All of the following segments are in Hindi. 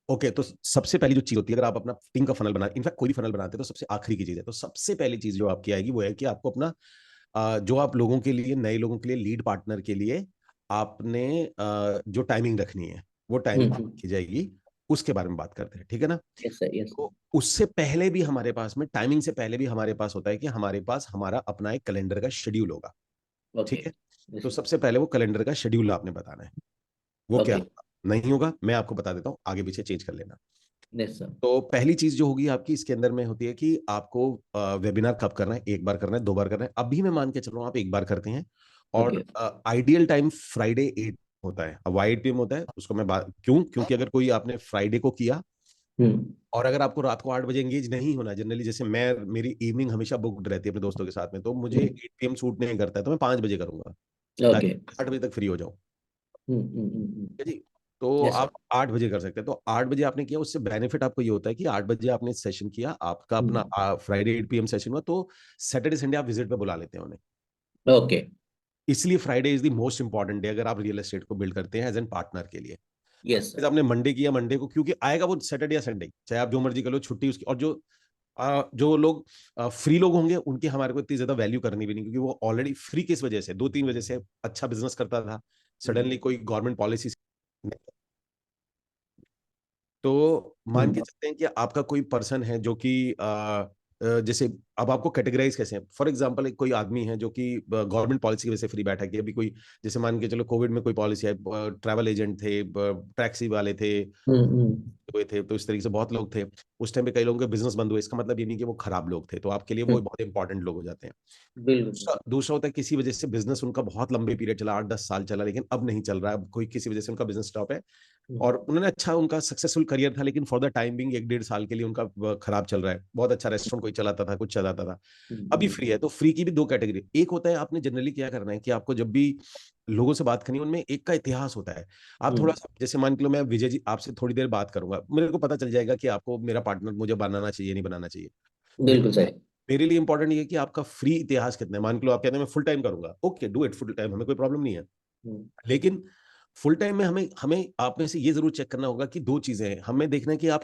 ओके, तो सबसे पहली जो चीज होती है, अगर आप अपना टीम का फनल बना, इनफैक्ट कोई भी फनल बनाते हैं, तो सबसे आखिरी की चीज है, तो सबसे पहली चीज जो आपकी आएगी वो है कि आपको अपना जो आप लोगों के लिए, नए लोगों के लिए, लीड पार्टनर के लिए आपने जो टाइमिंग रखनी है वो टाइमिंग की जाएगी। उसके बारे में बात करते हैं, ठीक है ना। यस सर, यस तो उससे पहले भी हमारे पास में, टाइमिंग से पहले भी हमारे पास होता है कि हमारे पास हमारा अपना एक कैलेंडर का शेड्यूल होगा, सर। ओके। ठीक है। तो यस सबसे पहले वो कैलेंडर का शेड्यूल आपने बताना है, वो क्या ओके। होगा, नहीं होगा मैं आपको बता देता हूँ, आगे पीछे चेंज कर लेना। Yes sir. तो पहली चीज जो होगी आपकी इसके अंदर में होती है कि आपको वेबिनार कब करना है, एक बार करना है, दो बार करना है। अभी मैं मान के चल रहा हूँ आप एक बार करते हैं, और ओके। आइडियल टाइम फ्राइडे 8 होता है। अब वाई 8 PM होता है उसको मैं बात क्यों, क्योंकि अगर कोई आपने फ्राइडे को किया हम्म। और अगर आपको रात को 8 बजे एंगेज नहीं होना, जनरली जैसे मैं, मेरी इवनिंग हमेशा बुकड रहती है अपने दोस्तों के साथ में, तो मुझे 8 PM सूट नहीं करता है, तो मैं 5 बजे करूंगा ओके। ताकि 8 बजे तक फ्री हो जाऊं। हम्म। ठीक है जी। तो यस आप सर। 8 बजे कर सकते हैं, तो 8 बजे आपने किया, उससे बेनिफिट आपको ये होता है कि 8 बजे आपने सेशन किया, आपका अपना फ्राइडे 8 PM सेशन हुआ, तो सैटरडे संडे आप विजिट पे बुला लेते हैं उन्हें। ओके। इसलिए Friday is the most important day अगर आप रियल एस्टेट को बिल्ड करते हैं एज एन पार्टनर के लिए। Yes sir. आपने मंडे किया, मंडे को क्योंकि आएगा वो सैटरडे या संडे, चाहे आप जो मर्जी कर लो छुट्टी उसकी। और जो लोग फ्री लोग होंगे उनकी हमारे को इतनी ज्यादा वैल्यू करनी भी नहीं, क्योंकि वो ऑलरेडी फ्री किस वजह से, दो तीन वजह से अच्छा बिजनेस करता था, सडनली कोई गवर्नमेंट पॉलिसी। तो मान के चलते हैं कि आपका कोई पर्सन है जो कि जैसे, अब आपको कैटेगराइज कैसे हैं, फॉर एग्जांपल एक कोई आदमी है जो कि गवर्नमेंट पॉलिसी की वजह से फ्री बैठा है, कि अभी कोई, जैसे मान के चलो कोविड में कोई पॉलिसी है, ट्रैवल एजेंट थे, टैक्सी वाले थे, हम्म। हुए थे, तो इस तरीके से बहुत लोग थे। उस टाइम पे कई लोगों के बिजनेस बंद हुए, इसका मतलब ये नहीं कि वो खराब लोग थे, तो आपके लिए वो बहुत इंपॉर्टेंट लोग हो जाते हैं। बिल्कुल। दूसरा होता है किसी वजह से बिजनेस उनका बहुत लंबे पीरियड चला, 8-10 साल चला, लेकिन अब नहीं चल रहा है, अब कोई किसी वजह से उनका बिजनेस स्टॉप है, और उन्होंने अच्छा, उनका सक्सेसफुल करियर था, लेकिन फॉर द टाइम बिंग 1-1.5 साल के लिए उनका खराब चल रहा है। बहुत अच्छा रेस्टोरेंट कोई चलाता था, कुछ चलाता था, अभी फ्री है। तो फ्री की भी दो कैटेगरी, एक होता है आपने जनरली क्या करना है कि आपको जब भी लोगों से बात करनी है, उनमें एक का इतिहास होता है। आप थोड़ा सा, जैसे मान के लो मैं विजय जी आपसे थोड़ी देर बात करूंगा, मेरे को पता चल जाएगा कि आपको मेरा पार्टनर मुझे बनाना चाहिए नहीं बनाना चाहिए। बिल्कुल सही। मेरे लिए इंपॉर्टेंट ये है कि आपका फ्री इतिहास कितना है। मान के लो आप कहते हैं मैं फुल टाइम करूंगा, okay do it full time, हमें कोई प्रॉब्लम नहीं है। हम्म। लेकिन फुल टाइम में हमें हमें आप में से ये जरूर चेक करना होगा कि दो चीजें हैं, हमें देखना है कि आप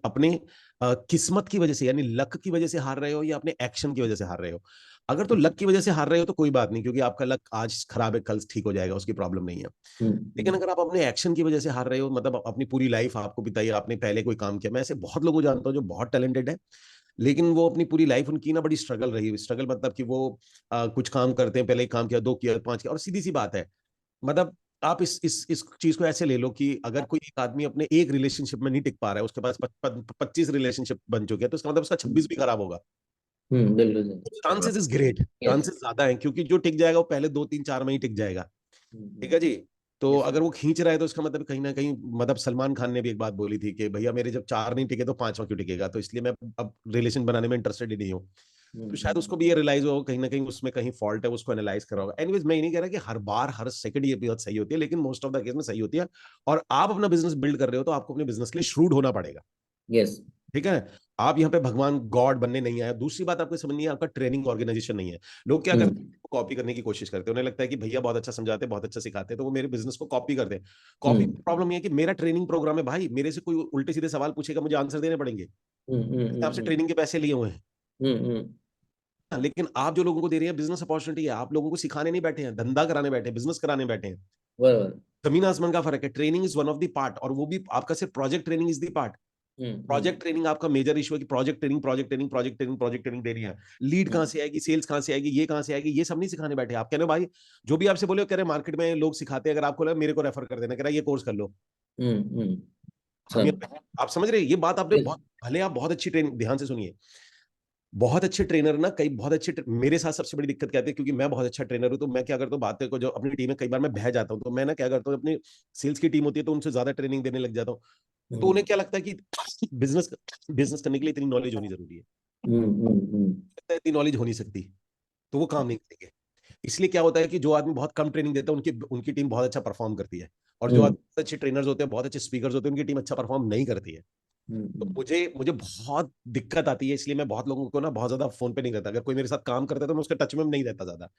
अपने किस्मत की वजह से, यानी लक की वजह से हार रहे हो या अपने एक्शन की वजह से हार रहे हो। अगर तो लक की वजह से हार रहे हो तो कोई बात नहीं, क्योंकि आपका लक आज खराब है कल ठीक हो जाएगा, उसकी प्रॉब्लम नहीं है। लेकिन हम्म। अगर आप अपने एक्शन की वजह से हार रहे हो, मतलब अपनी पूरी लाइफ आपको बताइए, आपने पहले कोई काम किया, मैं ऐसे बहुत लोगों को जानता हूँ जो बहुत टैलेंटेड है, लेकिन वो अपनी पूरी लाइफ उनकी ना बड़ी स्ट्रगल रही, स्ट्रगल मतलब कि वो कुछ काम करते हैं, पहले एक काम किया, दो किया, पांच किया, और सीधी सी बात है, मतलब आप इस चीज को ऐसे ले लो कि अगर कोई एक आदमी अपने एक रिलेशनशिप में नहीं टिक पा रहा है, उसके पास 25 रिलेशनशिप बन चुके हैं, तो इसका मतलब उसका 26 भी खराब होगा। बिल्कुल सही। Chances is great, yes. Chances ज्यादा हैं, क्योंकि जो टिक जाएगा वो पहले 2-3-4 में ही टिक जाएगा। ठीक है जी। तो यस। अगर वो खींच रहा है तो इसका मतलब कहीं ना कहीं, मतलब सलमान खान ने भी एक बात बोली थी कि भैया मेरे जब 4 नहीं टिके तो 5वां क्यों टिकेगा, तो इसलिए मैं अब रिलेशन बनाने में इंटरेस्टेड ही नहीं हूँ। तो शायद उसको भी ये रियलाइज होगा कहीं ना कहीं उसमें कहीं फॉल्ट है, उसको एनालाइज करा होगा। एनीवेज, मैं ये नहीं कह रहा कि हर बार हर सेकंड ये बात सही होती है, लेकिन मोस्ट ऑफ द केस में सही होती है। और आप अपना बिजनेस बिल्ड कर रहे हो तो आपको अपने बिजनेस के लिए श्रूड होना पड़ेगा। यस। ठीक है। आप यहाँ पे भगवान गॉड बनने नहीं आए। दूसरी बात आपको समझनी है, आपका ट्रेनिंग ऑर्गेनाइजेशन नहीं है। लोग क्या करते हैं, कॉपी करने की कोशिश करते हैं, उन्हें लगता है कि भैया बहुत अच्छा समझाते हैं, बहुत अच्छा सिखाते हैं, तो वो मेरे बिजनेस को कॉपी करते हैं। कॉपी प्रॉब्लम ये है कि मेरा ट्रेनिंग प्रोग्राम है भाई, मेरे से कोई उल्टे सीधे सवाल पूछेगा, मुझे आंसर देने पड़ेंगे, आपसे ट्रेनिंग के पैसे लिए हुए हैं। लेकिन आप जो लोगों को दे रहे हैं बिजनेस अपॉर्चुनिटी है, आप लोगों को सिखाने नहीं बैठे हैं, धंधा कराने बैठे हैं, बिजनेस कराने बैठे हैं। बराबर। जमीन आसमान का फर्क है। Training is one of the part, और वो भी आपका सिर्फ project training is the part. Project training आपका मेजर इशू है कि project training, project training, project training, project training देनी है। लीड कहां से आएगी, सेल्स कहां से आएगी, ये कहां से आएगी, ये सब नहीं सिखाने बैठे। आप कह रहे हो भाई, जो भी आपसे बोले, कह रहे मार्केट में लोग सिखाते हैं, अगर आपको लगे मेरे को रेफर कर देना, कह रहा है ये कोर्स कर लो। हम सर। आप समझ रहे हैं ये बात, आपने यस। बहुत भले, आप बहुत अच्छी ट्रेनिंग, ध्यान से सुनिए, बहुत अच्छे ट्रेनर ना, कई बहुत अच्छे मेरे साथ सबसे बड़ी दिक्कत क्या आती है, क्योंकि मैं बहुत अच्छा ट्रेनर हूं, तो मैं क्या करता हूँ, बातें को जो अपनी टीम में कई बार मैं बह जाता हूँ, तो मैं ना क्या करता हूँ, अपनी सेल्स की टीम होती है तो उनसे ज्यादा ट्रेनिंग देने लग जाता हूँ। तो उन्हें क्या लगता है कि बिजनेस बिजनेस करने के लिए इतनी नॉलेज होनी जरूरी है, इतनी नॉलेज हो नहीं सकती, तो वो काम नहीं करेंगे। इसलिए क्या होता है कि जो आदमी बहुत कम ट्रेनिंग देता है, उनकी उनकी टीम बहुत अच्छा परफॉर्म करती है, और जो आदमी अच्छे ट्रेनर्स होते हैं, बहुत अच्छे स्पीकर्स होते हैं, उनकी टीम अच्छा परफॉर्म नहीं करती है। तो मुझे मुझे बहुत दिक्कत आती है, इसलिए मैं बहुत लोगों को ना बहुत ज्यादा फोन पे नहीं रहता। अगर कोई मेरे साथ काम करता है तो मैं उसके टच में नहीं रहता ज्यादा,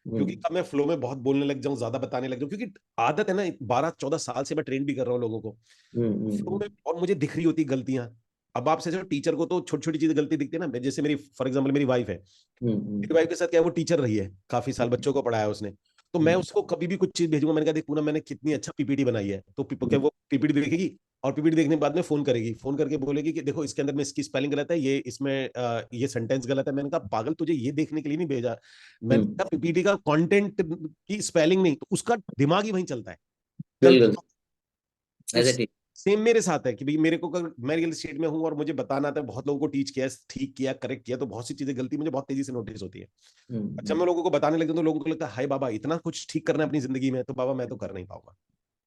क्योंकि कब मैं फ्लो में बहुत बोलने लग जाऊं, ज्यादा बताने लग जाऊं, क्योंकि आदत है ना, 12-14 साल से मैं ट्रेन भी कर रहा हूँ लोगों को फ्लो में, और मुझे दिख रही होती गलतियां। अब आपसे जो टीचर को तो छोटी छोटी चीजें गलती दिखती है ना, जैसे मेरी फॉर एग्जाम्पल मेरी वाइफ है, मेरी वाइफ के साथ क्या है, वो टीचर रही है काफी साल, बच्चों को पढ़ाया उसने, तो मैं उसको कभी भी कुछ चीज भेजूंगा, मैंने कहा देख पूनम मैंने कितनी अच्छा पीपीटी बनाई है, तो क्या वो पीपीटी देखेगी, और पीपीटी देखने के बाद में फोन करेगी, फोन करके बोलेगी कि देखो इसके अंदर में इसकी स्पेलिंग गलत है, ये इसमें ये सेंटेंस गलत है। मैंने कहा पागल, तुझे ये देखने के लिए नहीं भेजा, मैंने कहा पीपीटी का कंटेंट की स्पेलिंग नहीं, तो उसका दिमाग ही वहीं चलता है, बिल्कुल तो एज इट सेम मेरे साथ है कि भाई मेरे को, अगर मैं रियल स्टेट में हूँ और मुझे बताना आता है, बहुत लोगों को टीच किया, ठीक किया, करेक्ट किया, तो बहुत सी चीजें गलती मुझे बहुत तेजी से नोटिस होती है। अच्छा, मैं लोगों को बताने लगता हूँ तो लोगों को लगता है हाय बाबा इतना कुछ ठीक करना है अपनी जिंदगी में, तो बाबा मैं तो कर नहीं पाऊंगा,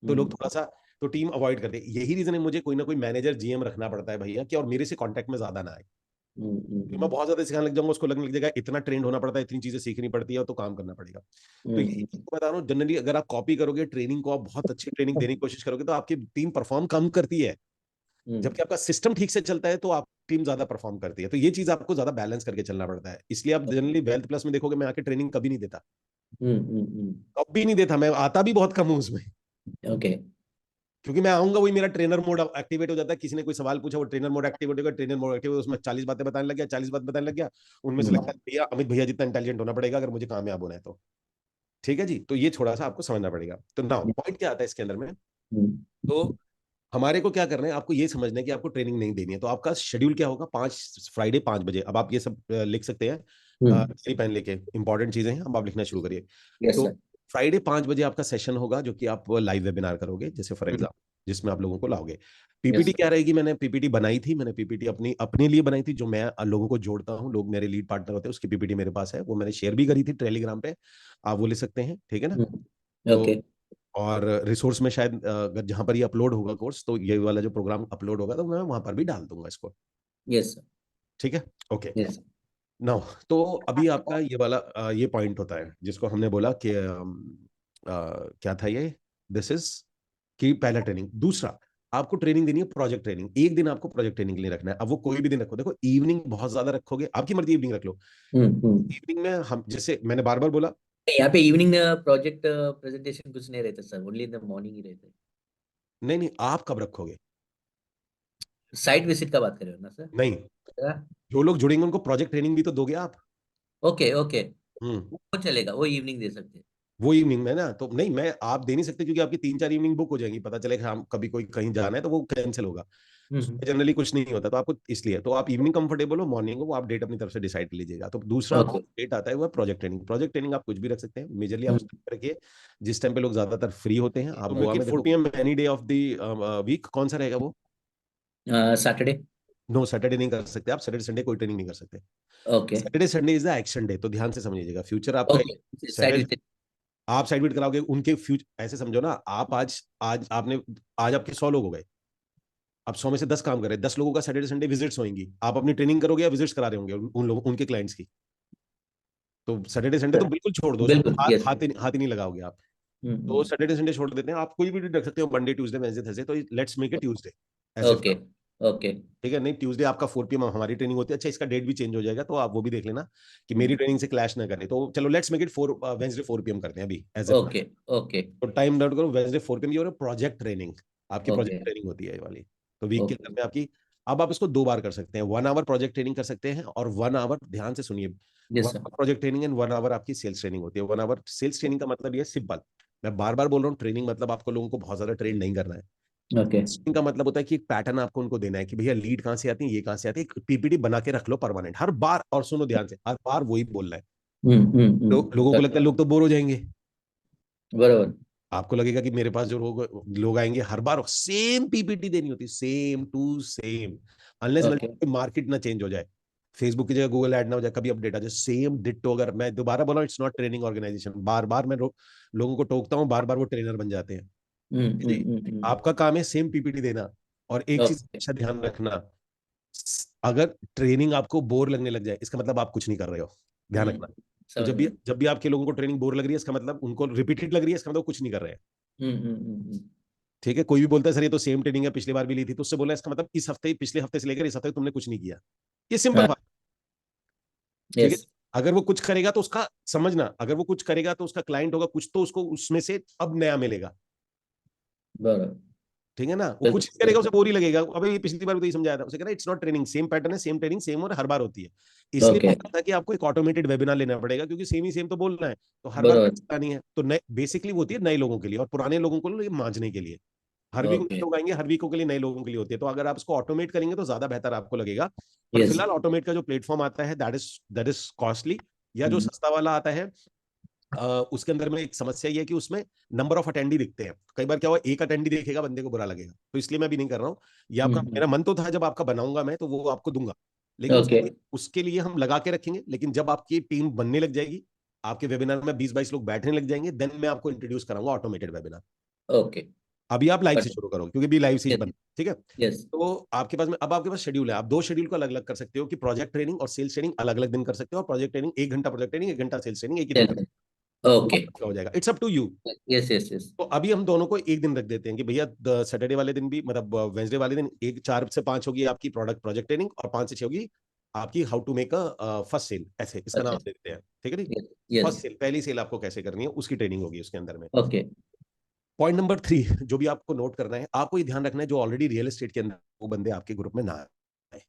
तो लोग थोड़ा सा, तो टीम अवॉइड करते हैं। यही रीजन है मुझे कोई ना कोई मैनेजर जीएम रखना पड़ता है भैया, कि और मेरे से कांटेक्ट में ज्यादा ना आए, तो मैं बहुत ज्यादा सिखाने लग जाऊंगा, उसको लगने लग जाएगा इतना ट्रेंड होना पड़ता है, इतनी चीजें सीखनी पड़ती है, तो काम करना पड़ेगा। तो यही बता रहा हूँ, जनरली अगर आप कॉपी करोगे ट्रेनिंग को, आप बहुत अच्छी ट्रेनिंग देने की कोशिश करोगे, तो आपकी टीम परफॉर्म कम करती है, जबकि आपका सिस्टम ठीक से चलता है तो आप टीम ज्यादा परफॉर्म करती है। तो ये चीज आपको ज्यादा बैलेंस करके चलना पड़ता है, इसलिए आप जनरली वेल्थ प्लस में देखोगे मैं आके ट्रेनिंग कभी नहीं देता, कभी नहीं देता, मैं आता भी बहुत कम हूं उसमें, ओके क्योंकि मैं आऊंगा वही मेरा ट्रेनर मोड एक्टिवेट हो जाता है, किसी ने कोई सवाल पूछा वो ट्रेनर मोड एक्टिवेट होगा, ट्रेनर मोड एक्टिवेट उसमें 40 बातें बताने लग गया, 40 बात बताने लग गया, उनमें से लगता है भैया अमित भैया जितना इंटेलिजेंट होना पड़ेगा अगर मुझे कामयाब होना है तो। ठीक है जी, तो ये थोड़ा सा आपको समझना पड़ेगा। तो नाउ पॉइंट क्या आता है इसके अंदर में, तो हमारे को क्या करना है, आपको ये समझना है कि आपको ट्रेनिंग नहीं देनी है, तो आपका शेड्यूल क्या होगा, फ्राइडे 5 बजे। अब आप ये सब लिख सकते हैं, पेन लेके, इंपॉर्टेंट चीजें हैं, अब आप लिखना शुरू करिए। यस तो सर फ्राइडे 5 बजे आपका सेशन होगा, जो कि आप लाइव वेबिनार करोगे, जैसे फॉर एग्जाम्पल जिसमें आप लोगों को लाओगे। यस पीपीटी सर क्या रहेगी, मैंने पीपीटी बनाई थी, मैंने पीपीटी अपनी अपने लिए बनाई थी, जो मैं लोगों को जोड़ता हूँ, लोग मेरे लीड पार्टनर होते हैं, उसकी पीपीटी मेरे पास है, वो मैंने शेयर भी करी थी टेलीग्राम पे, आप वो ले सकते हैं, ठीक है ना। तो ओके और रिसोर्स में शायद अगर जहां पर ये अपलोड होगा कोर्स, तो ये वाला जो प्रोग्राम अपलोड होगा तो मैं वहां पर भी डाल दूंगा इसको, यस सर ठीक है। ओके, यस नाउ तो अभी आपका ये वाला ये पॉइंट होता है जिसको हमने बोला कि क्या था ये, दिस इज कि पहला ट्रेनिंग। दूसरा, आपको ट्रेनिंग देनी है प्रोजेक्ट ट्रेनिंग, एक दिन आपको प्रोजेक्ट ट्रेनिंग के लिए रखना है। अब वो कोई भी दिन रखो, देखो इवनिंग बहुत ज्यादा रखोगे, आपकी मर्जी, इवनिंग रख लो। इवनिंग में हम, जैसे मैंने बार बार बोला, यहाँ पे इवनिंग प्रोजेक्ट प्रेजेंटेशन कुछ नहीं रहता sir only in the morning ही रहते नहीं नहीं, आप कब रखोगे, साइट विजिट का बात कर रहे हो ना नहीं, सर जो लोग जुड़ेंगे उनको प्रोजेक्ट ट्रेनिंग भी तो दोगे आप। ओके ओके हम्म, वो चलेगा वो इवनिंग दे सकते हैं वो इवनिंग में ना, तो नहीं, मैं आप दे नहीं सकते, क्योंकि आपकी 3-4 इवनिंग बुक हो जाएंगी, पता चलेगा हम कभी कोई कहीं जाना है तो वो कैंसिल होगा, जनरली कुछ नहीं होता, तो आपको इसलिए, तो आप इवनिंग कंफर्टेबल हो, मॉर्निंग हो, वो आप डेट अपनी तरफ से डिसाइड कर लीजिएगा। तो दूसरा ओके डेट आता है वो प्रोजेक्ट ट्रेनिंग। प्रोजेक्ट ट्रेनिंग आप कुछ भी रख सकते हैं, मेजरली आप उस टाइम पे रखिए जिस टाइम पे लोग ज्यादातर फ्री होते हैं। आप गोवा में 4 PM any day of the week, कौन सा रहेगा वो, सैटरडे नो सैटरडे नहीं कर सकते आप, सैटरडे संडे कोई ट्रेनिंग नहीं कर सकते। Okay Saturday Sunday is the action day, तो ध्यान से समझिएगा, फ्यूचर आपका ओके साइट सैटरडे, विजिट आप साइड विजिट कराओगे उनके फ्यूचर, ऐसे समझो ना, आप आज आज आपने आज आपके 100 लोग हो गए, आप 100 में से 10 काम कर रहे हैं, 10 लोगों का सैटरडे संडे विजिट्स होंगी, आप अपनी ट्रेनिंग करोगे या विजिट्स करा रहे होंगे उन लोगों उनके क्लाइंट्स की, तो सैटरडे संडे तो बिल्कुल छोड़ दो, उसमें बिल्कुल यस हाथ ही नहीं लगाओगे आप। तो सैटरडे संडे छोड़ देते हैं, आप कोई भी दिन रख सकते हो, मंडे ट्यूसडे वेडनेसडे थर्सडे, तो let's make it Tuesday as if, okay okay ठीक है। नहीं, ट्यूसडे आपका 4 PM हमारी ट्रेनिंग होती है, अच्छा इसका डेट भी चेंज हो जाएगा, तो आप वो भी देख लेना कि मेरी ट्रेनिंग से क्लैश ना करे, तो चलो लेट्स मेक इट 4 करते हैं अभी as a plan. Okay okay तो टाइम नोट करो, वेडनेसडे 4 PM ये हो रहा है प्रोजेक्ट ट्रेनिंग, आपकी ओके प्रोजेक्ट ट्रेनिंग होती है ये वाली, तो वीक के ओके अंदर में आपकी। अब आप इसको 2 बार कर सकते हैं, 1 आवर प्रोजेक्ट ट्रेनिंग कर सकते हैं, और 1 आवर, ध्यान से सुनिए, yes 1 hour project training and 1 hour आपकी सेल्स ट्रेनिंग होती है। 1 आवर सेल्स ट्रेनिंग का मतलब ये सिंपल, मैं बार बार बोल रहा हूँ, ट्रेनिंग मतलब आपको लोगों को बहुत ज्यादा ट्रेन नहीं करना है। सर ओके ट्रेनिंग का मतलब होता है कि एक पैटर्न आपको उनको देना है कि भैया लीड कहाँ से आती है, ये कहाँ से आती है, एक पीपीटी बना के रख लो परमानेंट हर बार, और सुनो ध्यान से, हर बार वही बोलना है। लोगों को लगता है लोग तो बोर हो जाएंगे, बराबर आपको लगेगा कि मेरे पास जो लोग लोग आएंगे हर बार सेम पीपीटी देनी होती है, same to same, unless okay market ना चेंज हो जाए, फेसबुक की जगह गूगल ऐड ना हो जाए, कभी अपडेट आ जाए, सेम डिट्टो। अगर मैं दोबारा बोला, इट्स नॉट ट्रेनिंग ऑर्गेनाइजेशन, बार बार मैं लोगों को टोकता हूँ, बार बार वो ट्रेनर बन जाते हैं। जी, आपका काम है सेम पीपीटी देना, और एक चीज ओके अच्छा ध्यान रखना, अगर ट्रेनिंग आपको बोर लगने लग जाए, इसका मतलब आप कुछ नहीं कर रहे हो, ध्यान रखना। तो समझ में जब भी आपके लोगों को ट्रेनिंग बोर लग रही है, इसका मतलब उनको रिपीटेड लग रही है, इसका मतलब कुछ नहीं कर रहे हैं, ठीक है, कोई भी बोलता है सर ये तो सेम ट्रेनिंग है, पिछली बार भी ली थी, तो उससे बोला इसका मतलब इस हफ्ते, पिछले हफ्ते से लेकर इस हफ्ते तक तुमने कुछ नहीं किया। ये सिंपल हाँ, बात। ठीक है, यस, अगर वो कुछ करेगा तो उसका, समझना, अगर वो कुछ करेगा तो उसका क्लाइंट होगा कुछ, तो उसको उसमें से अब नया मिलेगा। बराबर, ठीक है ना, वो बिल्कुल कुछ नहीं करेगा सही। उसे बोर ही लगेगा, अबे ये पिछली बार भी तो ये समझाया था, उसे कहना it's not training, same pattern है, सेम ट्रेनिंग सेम, और हर बार होती है। इसलिए ओके, मैं कहता कि आपको एक ऑटोमेटेड वेबिनार लेना पड़ेगा, क्योंकि सेम ही सेम तो बोलना है, तो हर बार बराबर, नहीं है, तो नए बेसिकली वो होती है नए लोगों के लिए, और पुराने लोगों को ये मांझने के लिए। हर वीक नए ओके, लोग आएंगे, हर वीकों के लिए नए लोगों के लिए होती है, तो अगर आप इसको ऑटोमेट करेंगे तो ज्यादा बेहतर आपको लगेगा। पर यस, फिलहाल ऑटोमेट का जो प्लेटफॉर्म आता है दैट इज कॉस्टली, या जो हम्म, सस्ता वाला आता है, उसके अंदर में एक समस्या ये है कि उसमें नंबर ऑफ अटेंडी दिखते हैं, कई बार क्या हुआ एक अटेंडी देखेगा बंदे को बुरा लगेगा, तो इसलिए मैं भी नहीं कर रहा हूँ। ये आपका, मेरा मन तो था जब आपका बनाऊंगा मैं तो वो आपको दूंगा, लेकिन ओके, उसके लिए हम लगा के रखेंगे, लेकिन जब आपकी टीम बनने लग जाएगी, आपके वेबिनार में 20-22 लोग बैठने लग जाएंगे, देन मैं आपको इंट्रोड्यूस कराऊंगा ऑटोमेटेड वेबिनार। ओके, अभी आप लाइव से बट शुरू करो, क्योंकि भी लाइव से ही यस, बन, ठीक है। यस, तो आपके पास में अब आपके पास शेड्यूल है, आप दो शेड्यूल को अलग अलग कर सकते हो, कि प्रोजेक्ट ट्रेनिंग और सेल्स ट्रेनिंग अलग अलग दिन कर सकते हो, और प्रोजेक्ट ट्रेनिंग 1 घंटा, प्रोजेक्ट ट्रेनिंग 1 घंटा, सेल्स ट्रेनिंग एक ही दिन कर, ओके, हो जाएगा, it's up to you. Yes, yes, yes, तो अभी हम दोनों को एक दिन रख देते हैं कि भैया सैटरडे वाले दिन भी, मतलब वेंसडे वाले दिन, 4 से 5 होगी आपकी प्रोजेक्ट ट्रेनिंग, और 5 से 6 होगी आपकी how to make a first sale, ऐसे इसका नाम अच्छा, दे देते हैं, ठीक है जी। यस, यस, फर्स्ट सेल, पहली सेल आपको कैसे करनी है उसकी ट्रेनिंग होगी उसके अंदर में। ओके, पॉइंट नंबर 3 जो भी आपको नोट करना है, आपको ये ध्यान रखना है जो ऑलरेडी रियल एस्टेट के अंदर वो बंदे आपके ग्रुप में ना आए।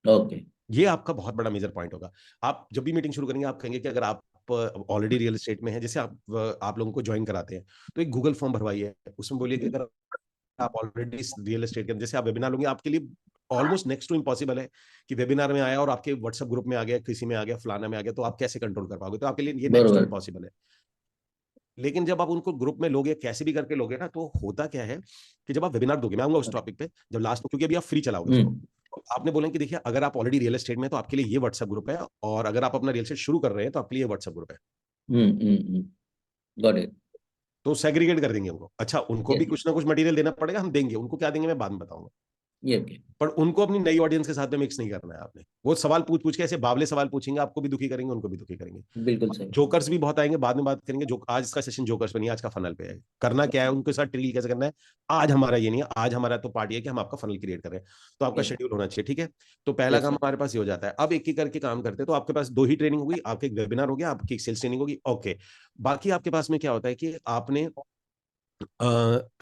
ओके, ये आपका बहुत बड़ा मेजर पॉइंट होगा। आप जब भी मीटिंग शुरू करेंगे आप कहेंगे कि अगर आप ऑलरेडी रियल एस्टेट में है, जैसे आप लोगों को ज्वाइन कराते हैं, तो एक गूगल फॉर्म भरवाइए, उसमें बोलिए कि अगर आप ऑलरेडी रियल एस्टेट के, जैसे आप वेबिनार लोगे, आपके लिए ऑलमोस्ट नेक्स्ट टू इम्पॉसिबल है कि वेबिनार में आया और आपके व्हाट्सएप ग्रुप में आ गया, किसी में आ गया, फलाना में आ गया, तो आप कैसे कंट्रोल कर पाओगे, तो आपके लिए ये नेक्स्ट टू बराबर, इम्पॉसिबल है। लेकिन जब आप उनको ग्रुप में लोगे, कैसे भी करके लोगे ना, तो होता क्या है कि जब आप वेबिनार दोगे, मैं आऊंगा उस टॉपिक पे जब लास्ट में, क्योंकि अभी आप फ्री चलाओगे उसको, हम्म, तो आपने बोला कि देखिए अगर आप ऑलरेडी रियल एस्टेट में तो आपके लिए ये व्हाट्सएप ग्रुप है, और अगर आप अपना रियल एस्टेट शुरू कर रहे हैं तो आपके लिए व्हाट्सएप ग्रुप है। गॉट इट, तो सेग्रीगेट कर देंगे उनको, अच्छा उनको भी यस, कुछ ना कुछ मटेरियल देना पड़ेगा, हम देंगे, उनको क्या देंगे मैं बाद में बताऊंगा। ये ओके, पर उनको अपनी नई ऑडियंस के साथ में मिक्स नहीं करना है आपने, वो सवाल पूछ पूछ के ऐसे बावले सवाल पूछेंगे, आपको भी दुखी करेंगे, उनको भी दुखी करेंगे। बिल्कुल सही, जोकर्स भी बहुत आएंगे, बाद में बात करेंगे, जो आज इसका सेशन जोकर्स पे नहीं है, आज का फनल पे है, करना क्या है उनके साथ ट्रील कैसे करना है। आज हमारा ये नहीं है, आज हमारा तो पार्टी है कि हम आपका फनल क्रिएट कर रहे हैं, तो आपका यस, शेड्यूल होना चाहिए, ठीक है। तो पहला यस काम सर, हमारे पास ये हो जाता है, अब एक एक करके काम करते हैं, तो आपके पास 2 ही ट्रेनिंग होगी, आपके एक वेबिनार हो गया, आपकी एक सेल्स ट्रेनिंग होगी, ओके। बाकी आपके पास में क्या होता है कि आपने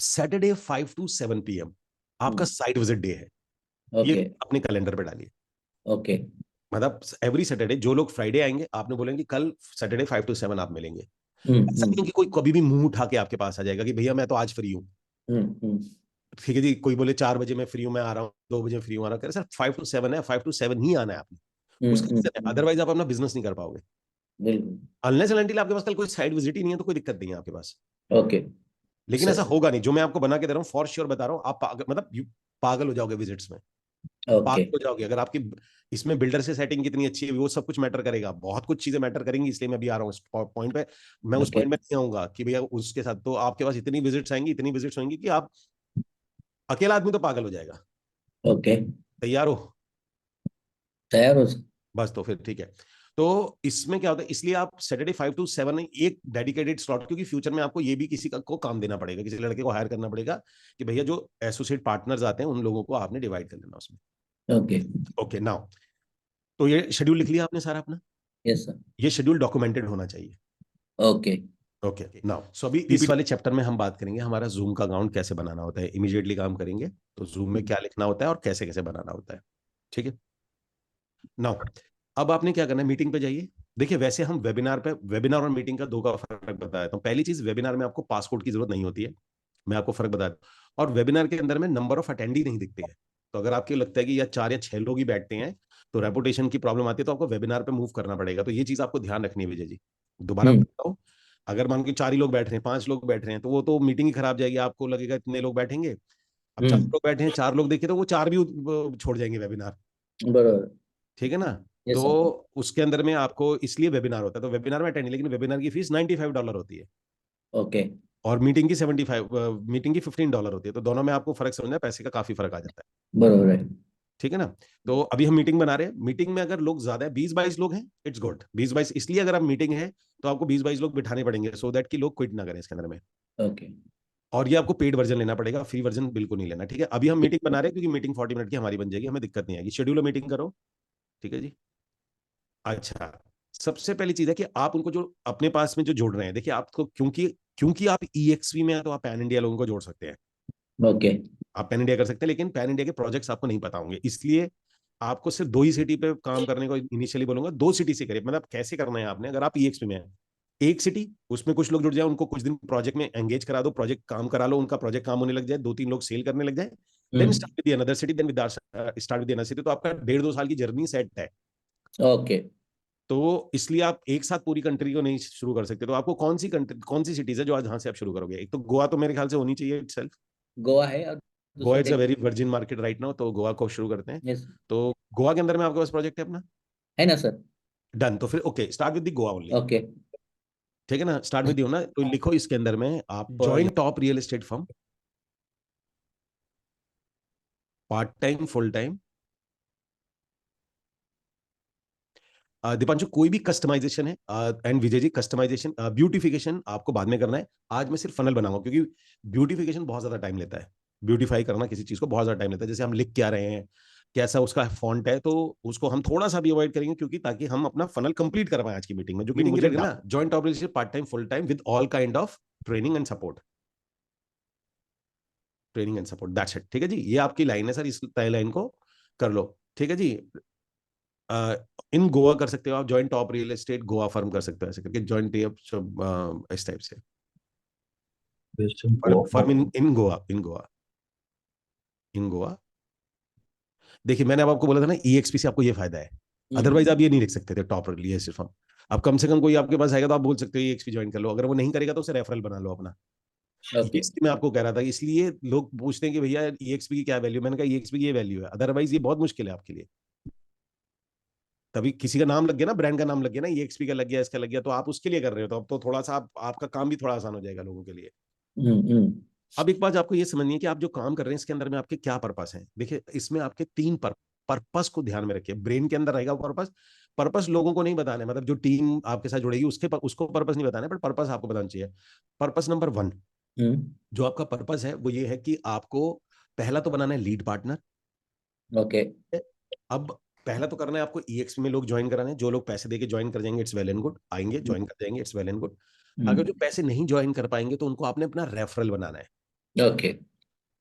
सैटरडे 5 to 7 PM आपका साइट विजिट डे है, ये ओके, अपने कैलेंडर पे डालिए। ओके, मतलब एवरी सैटरडे, जो लोग फ्राइडे आएंगे आपने बोलेंगे कल सैटरडे 5 to 7 आप मिलेंगे। ऐसा नहीं कि कोई कभी भी मुंह उठा के आपके पास आ जाएगा कि भैया मैं तो आज फ्री हूँ, हम्म, ठीक है जी, कोई बोले 4 बजे मैं फ्री हूँ, मैं आ रहा हूँ, 2 बजे फ्री हूँ, आ रहा हूँ, सर 5 to 7 है, 5 to 7 ही आना है आपने, उसका रीजन है, अदरवाइज आप अपना बिजनेस नहीं कर पाओगे। बिल्कुल, अनलेस एंड अनटिल आपके पास कल कोई साइड विजिट ही नहीं है तो कोई दिक्कत नहीं है आपके पास। ओके, लेकिन ऐसा सर, होगा नहीं, जो मैं आपको बना के दे रहा हूँ फॉर श्योर बता रहा हूँ, आप मतलब पागल हो जाओगे विजिट्स में, ओके, पागल हो जाओगे अगर आपकी इसमें बिल्डर से सेटिंग कितनी अच्छी है, वो सब कुछ मैटर करेगा, बहुत कुछ चीजें मैटर करेंगी, इसलिए मैं भी आ रहा हूँ इस पॉइंट पे। मैं उस ओके, पॉइंट पे नहीं आऊंगा कि भैया उसके साथ तो आपके पास इतनी विजिट्स आएंगी, इतनी विजिट्स होंगी कि आप अकेला आदमी तो पागल हो जाएगा। ओके, तैयार हो? तैयार हो सर? बस तो फिर ठीक है। तो इसमें क्या होता है, इसलिए आप सैटरडे 5 to 7 एक डेडिकेटेड स्लॉट, क्योंकि फ्यूचर में आपको ये भी किसी को काम देना पड़ेगा, किसी लड़के को हायर करना पड़ेगा कि भैया जो एसोसिएट पार्टनर्स आते हैं उन लोगों को आपने डिवाइड कर लेना उसमें। ओके, ओके नाउ, तो ये शेड्यूल लिख लिया आपने सारा अपना, यस सर, ये शेड्यूल डॉक्यूमेंटेड होना चाहिए। ओके, ओके नाउ, सो अभी इस वाले चैप्टर में हम बात करेंगे हमारा जूम का अकाउंट कैसे बनाना होता है, इमीडिएटली काम करेंगे, तो जूम में क्या लिखना होता है और कैसे कैसे बनाना होता है, ठीक है। नाउ अब आपने क्या करना है, मीटिंग पे जाइए। देखिए वैसे हम वेबिनार पे, वेबिनार और मीटिंग का दो का फर्क बता देता हूँ। पहली चीज, वेबिनार में आपको पासपोर्ट की जरूरत नहीं होती है, मैं आपको फर्क बता दूं। और वेबिनार के अंदर में नंबर ऑफ अटेंडी नहीं दिखते हैं, तो अगर आपको लगता है कि या 4 या 6 लोग ही बैठते हैं तो रेपुटेशन की प्रॉब्लम आती है, तो आपको वेबिनार पे मूव करना पड़ेगा, तो ये चीज आपको ध्यान रखनी है विजय जी। दोबारा हम्म, बताओ, अगर मान के 4 ही लोग बैठ रहे हैं, 5 लोग बैठ रहे हैं, तो वो तो मीटिंग ही खराब जाएगी, आपको लगेगा इतने लोग बैठेंगे। अब 4 लोग बैठे हैं, 4 लोग देखे तो वो 4 भी छोड़ जाएंगे वेबिनार, बराबर, ठीक है ना। यस तो सर, उसके अंदर में आपको इसलिए वेबिनार होता है, तो वेबिनार में अटेंड नहीं, लेकिन वेबिनार की फीस $95 होती है, ओके, और मीटिंग की 75, मीटिंग की $15 होती है, तो दोनों में आपको फर्क समझना है, पैसे का काफी फर्क आ जाता है, बराबर है, ठीक है ना। तो अभी हम मीटिंग बना रहे हैं, मीटिंग में अगर लोग ज्यादा है, 20-22 लोग हैं, इट्स गुड, 20-22, इसलिए अगर आप मीटिंग है तो आपको 20-22 लोग बिठाने पड़ेंगे, सो दैट कि लोग क्विट ना करें इसके अंदर में। ओके, और ये आपको पेड वर्जन लेना पड़ेगा, फ्री वर्जन बिल्कुल नहीं लेना, ठीक है। अभी हम मीटिंग बना रहे हैं क्योंकि मीटिंग 40 मिनट की हमारी बन जाएगी, हमें दिक्कत नहीं आएगी। शेड्यूल मीटिंग करो, ठीक है जी। अच्छा, सबसे पहली चीज है कि आप उनको जो अपने पास में जो जोड़ रहे हैं, देखिए आपको क्योंकि क्योंकि आप ईएक्सवी में हैं तो आप पैन इंडिया लोगों को जोड़ सकते हैं, ओके। आप पैन इंडिया कर सकते हैं, लेकिन पैन इंडिया के प्रोजेक्ट्स आपको नहीं पता होंगे, इसलिए आपको सिर्फ 2 ही सिटी पे काम करने को इनिशियली बोलूंगा। 2 सिटी से करिए, मतलब कैसे करना है आपने, अगर आप ईएक्सपी में हैं, एक सिटी, उसमें कुछ लोग जुड़ जाए, उनको कुछ दिन प्रोजेक्ट में एंगेज करा दो, प्रोजेक्ट काम करा लो, उनका प्रोजेक्ट काम होने लग जाए, 2-3 लोग सेल करने लग जाए, then hmm. Start with another city, then with start with another city, तो आपका 1.5-2 साल की जर्नी सेट है। ओके। तो इसलिए आप एक साथ पूरी कंट्री को नहीं शुरू कर सकते, तो आपको कौन सी कंट्री, कौन सी सिटीज है जो आज जहां से आप शुरू करोगे? एक तो गोवा तो मेरे ख्याल से होनी चाहिए इटसेल्फ, गोवा है, और गोवा दूसरा is a very virgin market right now, तो गोवा को शुरू करते हैं। यस, तो गोवा के अंदर में आपके पास प्रोजेक्ट है अपना, है ना सर? डन। तो फिर okay, start with the Goa only, okay. ठीक है ना, स्टार्ट विद ना, तो लिखो इसके अंदर में आप join top real estate firm, part time full time. Deepanshu कोई भी कस्टमाइजेशन है, and Vijay ji customization beautification आपको बाद में करना है, आज मैं सिर्फ फनल बनाऊंगा, क्योंकि ब्यूटिफिकेशन बहुत ज्यादा टाइम लेता है, ब्यूटीफाई करना किसी चीज को बहुत ज्यादा टाइम लेता है, जैसे हम लिख क्या रहे हैं, कैसा उसका फॉन्ट है, तो उसको हम थोड़ा सा भी अवॉइड करेंगे, क्योंकि ताकि हम अपना फनल कंप्लीट कर पाए आज की मीटिंग में, जो मीटिंग मुझे ना joint operation part time full time with all kind of training and support, training and support, that's it, ठीक है जी। ये आपकी लाइन है सर, इस तय लाइन को कर लो, ठीक है जी। इन गोवा कर सकते हो आप, joint top real estate Goa firm कर सकते हो, ऐसे करके जॉइंट इस टाइप से फर्म इन गोवा, इन गोवा, इन गोवा। देखिए मैंने अब आपको बोला था ना, ईएक्सपी से आपको ये फायदा है, अदरवाइज आप ये नहीं लिख सकते थे टॉप रियल एस्टेट फर्म। अब कम से कम कोई आपके पास आएगा तो आप बोल सकते हो ईएक्सपी ज्वाइन कर लो, अगर वो नहीं करेगा तो उसे रेफरल बना लो अपना। ओके। इसलिए मैं आपको कह रहा था, इसलिए लोग पूछते हैं कि भैया ईएक्सपी की क्या वैल्यू, मैंने कहा ईएक्सपी की ये वैल्यू है, अदरवाइज ये बहुत मुश्किल है आपके लिए। तभी किसी का नाम लग गया ना, ब्रांड का नाम लग गया ना, ईएक्सपी का लग गया, इसका लग गया, तो आप उसके लिए कर रहे हो, तो अब तो थोड़ा सा आपका काम भी थोड़ा आसान हो जाएगा लोगों के लिए। हम्म। अब एक बात आपको ये समझनी है कि आप जो काम कर रहे हैं इसके अंदर में आपके क्या पर्पस है। देखिए इसमें आपके 3 पर्पस को ध्यान में रखिए, ब्रेन के अंदर रहेगा पर्पस। पर्पस लोगों को नहीं बताना है, मतलब जो टीम आपके साथ जुड़ेगी उसको पर्पस नहीं बताना है, बट पर्पस आपको बताना चाहिए। पर्पस नंबर 1 जो आपका पर्पस है वो ये है कि आपको पहला तो बनाना है लीड पार्टनर। ओके। अब पहला तो करना है आपको ईएक्स में लोग ज्वाइन कराने, जो लोग पैसे देके ज्वाइन कर जाएंगे इट्स वेल एंड गुड, आएंगे ज्वाइन कर जाएंगे इट्स वेल एंड गुड। अगर जो पैसे नहीं ज्वाइन कर पाएंगे तो उनको आपने अपना रेफरल बनाना है, ओके।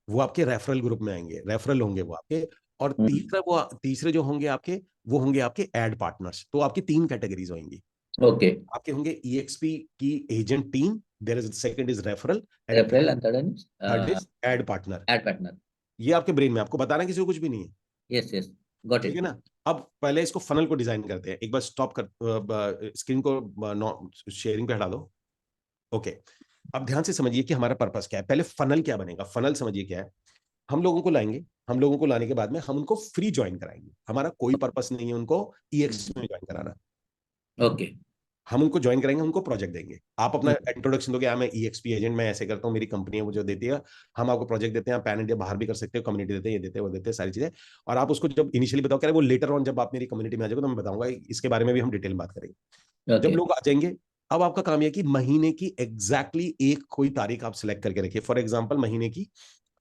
वो आपके रेफरल ग्रुप में आएंगे, रेफरल होंगे वो आपके। और तीसरे जो होंगे आपके, वो होंगे आपके एड पार्टनर्स। तो आपकी 3 कैटेगरीज होंगी, ओके। आपके होंगे ईएक्सपी की agent team, there is second is referral, and referral and third is ad partner. Ad partner. ये आपके ब्रेन में, आपको बताना किसी को कुछ भी नहीं है, यस यस, गॉट ठीक है इट। ना। अब पहले इसको फनल को डिजाइन करते हैं, एक बार स्टॉप कर, स्क्रीन को शेयरिंग पे हटा दो। ओके, अब ध्यान से समझिए कि हमारा पर्पस क्या है, पहले फनल क्या बनेगा, फनल समझिए क्या है। हम लोगों को लाएंगे, हम लोगों को लाने के बाद में हम उनको फ्री ज्वाइन कराएंगे, हमारा कोई पर्पस नहीं है उनको ईएक्स में ज्वाइन कराना। ओके। हम उनको ज्वाइन करेंगे, उनको प्रोजेक्ट देंगे, आप अपना इंट्रोडक्शन दोगे, मैं ईएक्सपी एजेंट, मैं ऐसे करता हूँ, मेरी कंपनी है वो जो देती है, हम आपको प्रोजेक्ट देते हैं, पैन इंडिया बाहर भी कर सकते हो, कम्युनिटी देते हैं, ये देते हैं वो देते हैं, सारी चीजें। और आप उसको जब इनिशियली बताओ, कह रहे वो लेटर ऑन जब आप मेरी कम्युनिटी में आ जाओगे तो मैं बताऊंगा, इसके बारे में भी हम डिटेल में बात करेंगे। जब ओके। लोग आ जाएंगे, अब आपका काम यह कि महीने की एग्जैक्टली एक कोई तारीख आप सिलेक्ट करके रखिए, फॉर एग्जाम्पल महीने की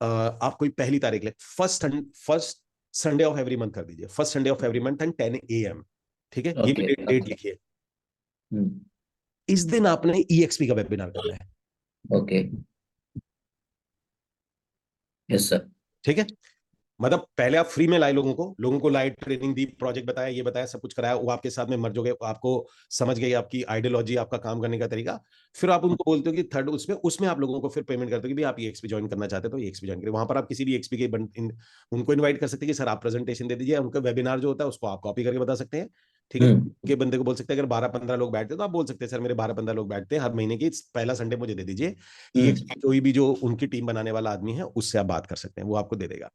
आप कोई पहली तारीख ले, first Sunday off every month कर दीजिए, first Sunday off every month and 10 AM, ठीक है, ये भी ओके। डेट लिखिए। इस दिन आपने ईएक्सपी का वेबिनार करना है, ओके। Yes sir. ठीक है। मतलब पहले आप फ्री में लाए लोगों को लाए, ट्रेनिंग दी, प्रोजेक्ट बताया, ये बताया, सब कुछ कराया, वो आपके साथ में मर्ज हो गए, आपको समझ गई आपकी आइडियोलॉजी, आपका काम करने का तरीका। फिर आप उनको बोलते हो कि थर्ड उसमें आप लोगों को फिर पेमेंट करते हो कि भाई आप ईएक्सपी ज्वाइन करना चाहते हो तो ईएक्सपी ज्वाइन करिए। वहां पर आप किसी भी ईएक्सपी के उनको इन्वाइट कर सकते हैं कि सर आप प्रेजेंटेशन दे दीजिए, उनका वेबिनार जो होता है उसको आप कॉपी करके बता सकते हैं, ठीक है। के बंदे को बोल सकते हैं, अगर 12-15 लोग बैठते हैं तो आप बोल सकते हैं सर मेरे 12-15 लोग बैठते हैं, हर महीने की पहला संडे मुझे दे दीजिए, ईएक्सपी कोई भी जो उनकी टीम बनाने वाला आदमी है उससे आप बात कर सकते हैं, वो आपको दे देगा,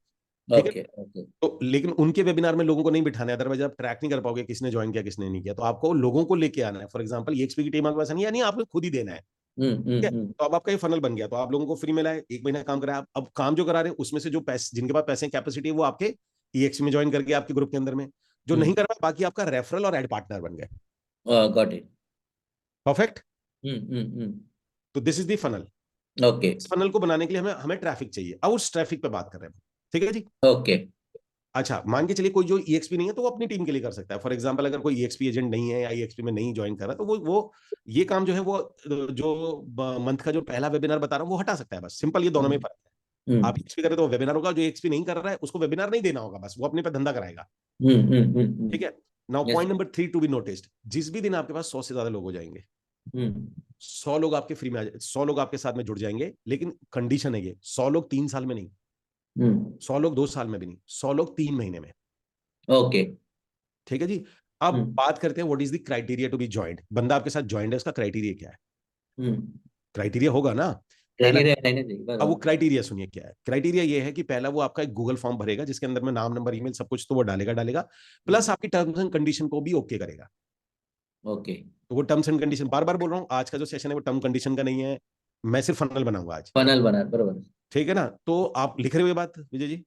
ठीक है। ओके। ओके। तो लेकिन उनके वेबिनार में लोगों को नहीं बिठाना है, अदरवाइज आप ट्रैक नहीं कर पाओगे किसने ज्वाइन किया किसने नहीं किया, तो आपको लोगों को लेके आना है। फॉर एग्जांपल ईएक्सपी की टीम आपके पास नहीं है, नहीं आपको खुद ही देना है, ठीक है। तो अब आपका ये फनल बन गया, तो आप लोगों को फ्री में लाए, 1 महीना काम कराया, अब काम जो करा रहे हैं उसमें से जो पैसे, जिनके पास पैसे कैपेसिटी है वो आपके ईएक्सपी में ज्वाइन करके आपके ग्रुप के अंदर में, जो नहीं कर पाए बाकी आपका रेफरल और एड पार्टनर बन गए, गॉट इट। परफेक्ट। तो this is the funnel, okay इस फनल को बनाने के लिए हमें हमें ट्रैफिक चाहिए। अब उस ट्रैफिक पे बात कर रहे हैं, ठीक है जी। ओके। अच्छा, मान के चलिए कोई जो ईएक्सपी नहीं है तो वो अपनी टीम के लिए कर सकता है। फॉर एग्जांपल अगर कोई ईएक्सपी एजेंट नहीं है या ईएक्सपी में नहीं ज्वाइन कर रहा, तो वो ये काम जो है वो जो मंथ का जो पहला वेबिनार बता रहा हूँ वो हटा सकता है। बस सिंपल, ये दोनों में फर्क है। आप ईएक्सपी करें तो वेबिनार होगा, जो ईएक्सपी नहीं कर रहा है उसको वेबिनार नहीं देना होगा, बस वो अपने पे धंधा कराएगा। ठीक है। Now yes. Point number 3 to be noticed, जिस भी दिन आपके पास 100 से ज्यादा लोग हो जाएंगे, 100 लोग आपके फ्री में आ जाए, 100 लोग आपके साथ में जुड़ जाएंगे, लेकिन कंडीशन है ये, 100 लोग 3 साल में नहीं, 100 लोग 2 साल में भी नहीं, 100 लोग 3 महीने में। ओके। ठीक है जी। अब बात करते हैं what is the criteria to be joint. बंदा आपके साथ ज्वाइंट है, उसका क्राइटेरिया क्या है? क्राइटेरिया होगा ना पहला। अब वो क्राइटेरिया सुनिए क्या है। क्राइटेरिया ये है कि पहला वो आपका एक गूगल फॉर्म भरेगा जिसके अंदर में नाम, नंबर, ईमेल सब कुछ तो वो डालेगा, प्लस आपकी टर्म्स एंड कंडीशन को भी ओके करेगा। ओके। तो वो टर्म्स एंड कंडीशन, बार बार बोल रहा हूँ, आज का जो सेशन है वो टर्म कंडीशन का नहीं है, मैं सिर्फ फनल बनाऊंगा आज। फनल बना बरोबर। ठीक है ना। तो आप लिख रहे हो ये बात विजय जी?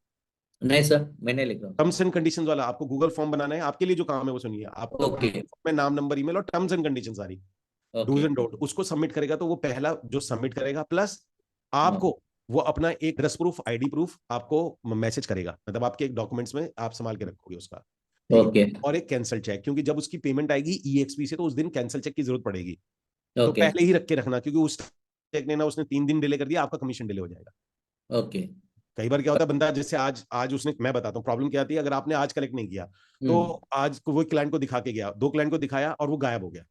नहीं सर, मैंने लिख रहा हूँ। टर्म्स एंड कंडीशंस वाला आपको गूगल फॉर्म बनाना है, आपके लिए जो काम है वो सुनिए। आपका ओके। में नाम, नंबर, ईमेल और टर्म्स एंड कंडीशन सारी डूज ओके। एंड डोंट, उसको सबमिट करेगा। तो वो पहला जो सबमिट करेगा, प्लस आपको वो अपना एक एड्रेस प्रूफ, आईडी प्रूफ आपको मैसेज करेगा, मतलब आपके एक डॉक्यूमेंट्स में आप संभाल के रखोगे उसका। ठीक ओके। है। और एक कैंसल चेक, क्योंकि जब उसकी पेमेंट आएगी ईएक्सपी से तो उस दिन कैंसल चेक की जरूरत पड़ेगी। तो ओके। पहले ही रख के रखना, क्योंकि उस चेक ने ना उसने 3 दिन डिले कर दिया, आपका कमीशन डिले हो जाएगा। ओके। कई बार क्या होता है, बंदा जैसे आज आज उसने, मैं बताता हूँ प्रॉब्लम क्या आती है, अगर आपने आज कलेक्ट नहीं किया तो आज को वो क्लाइंट को दिखा के गया, 2 क्लाइंट को दिखाया और वो गायब हो गया।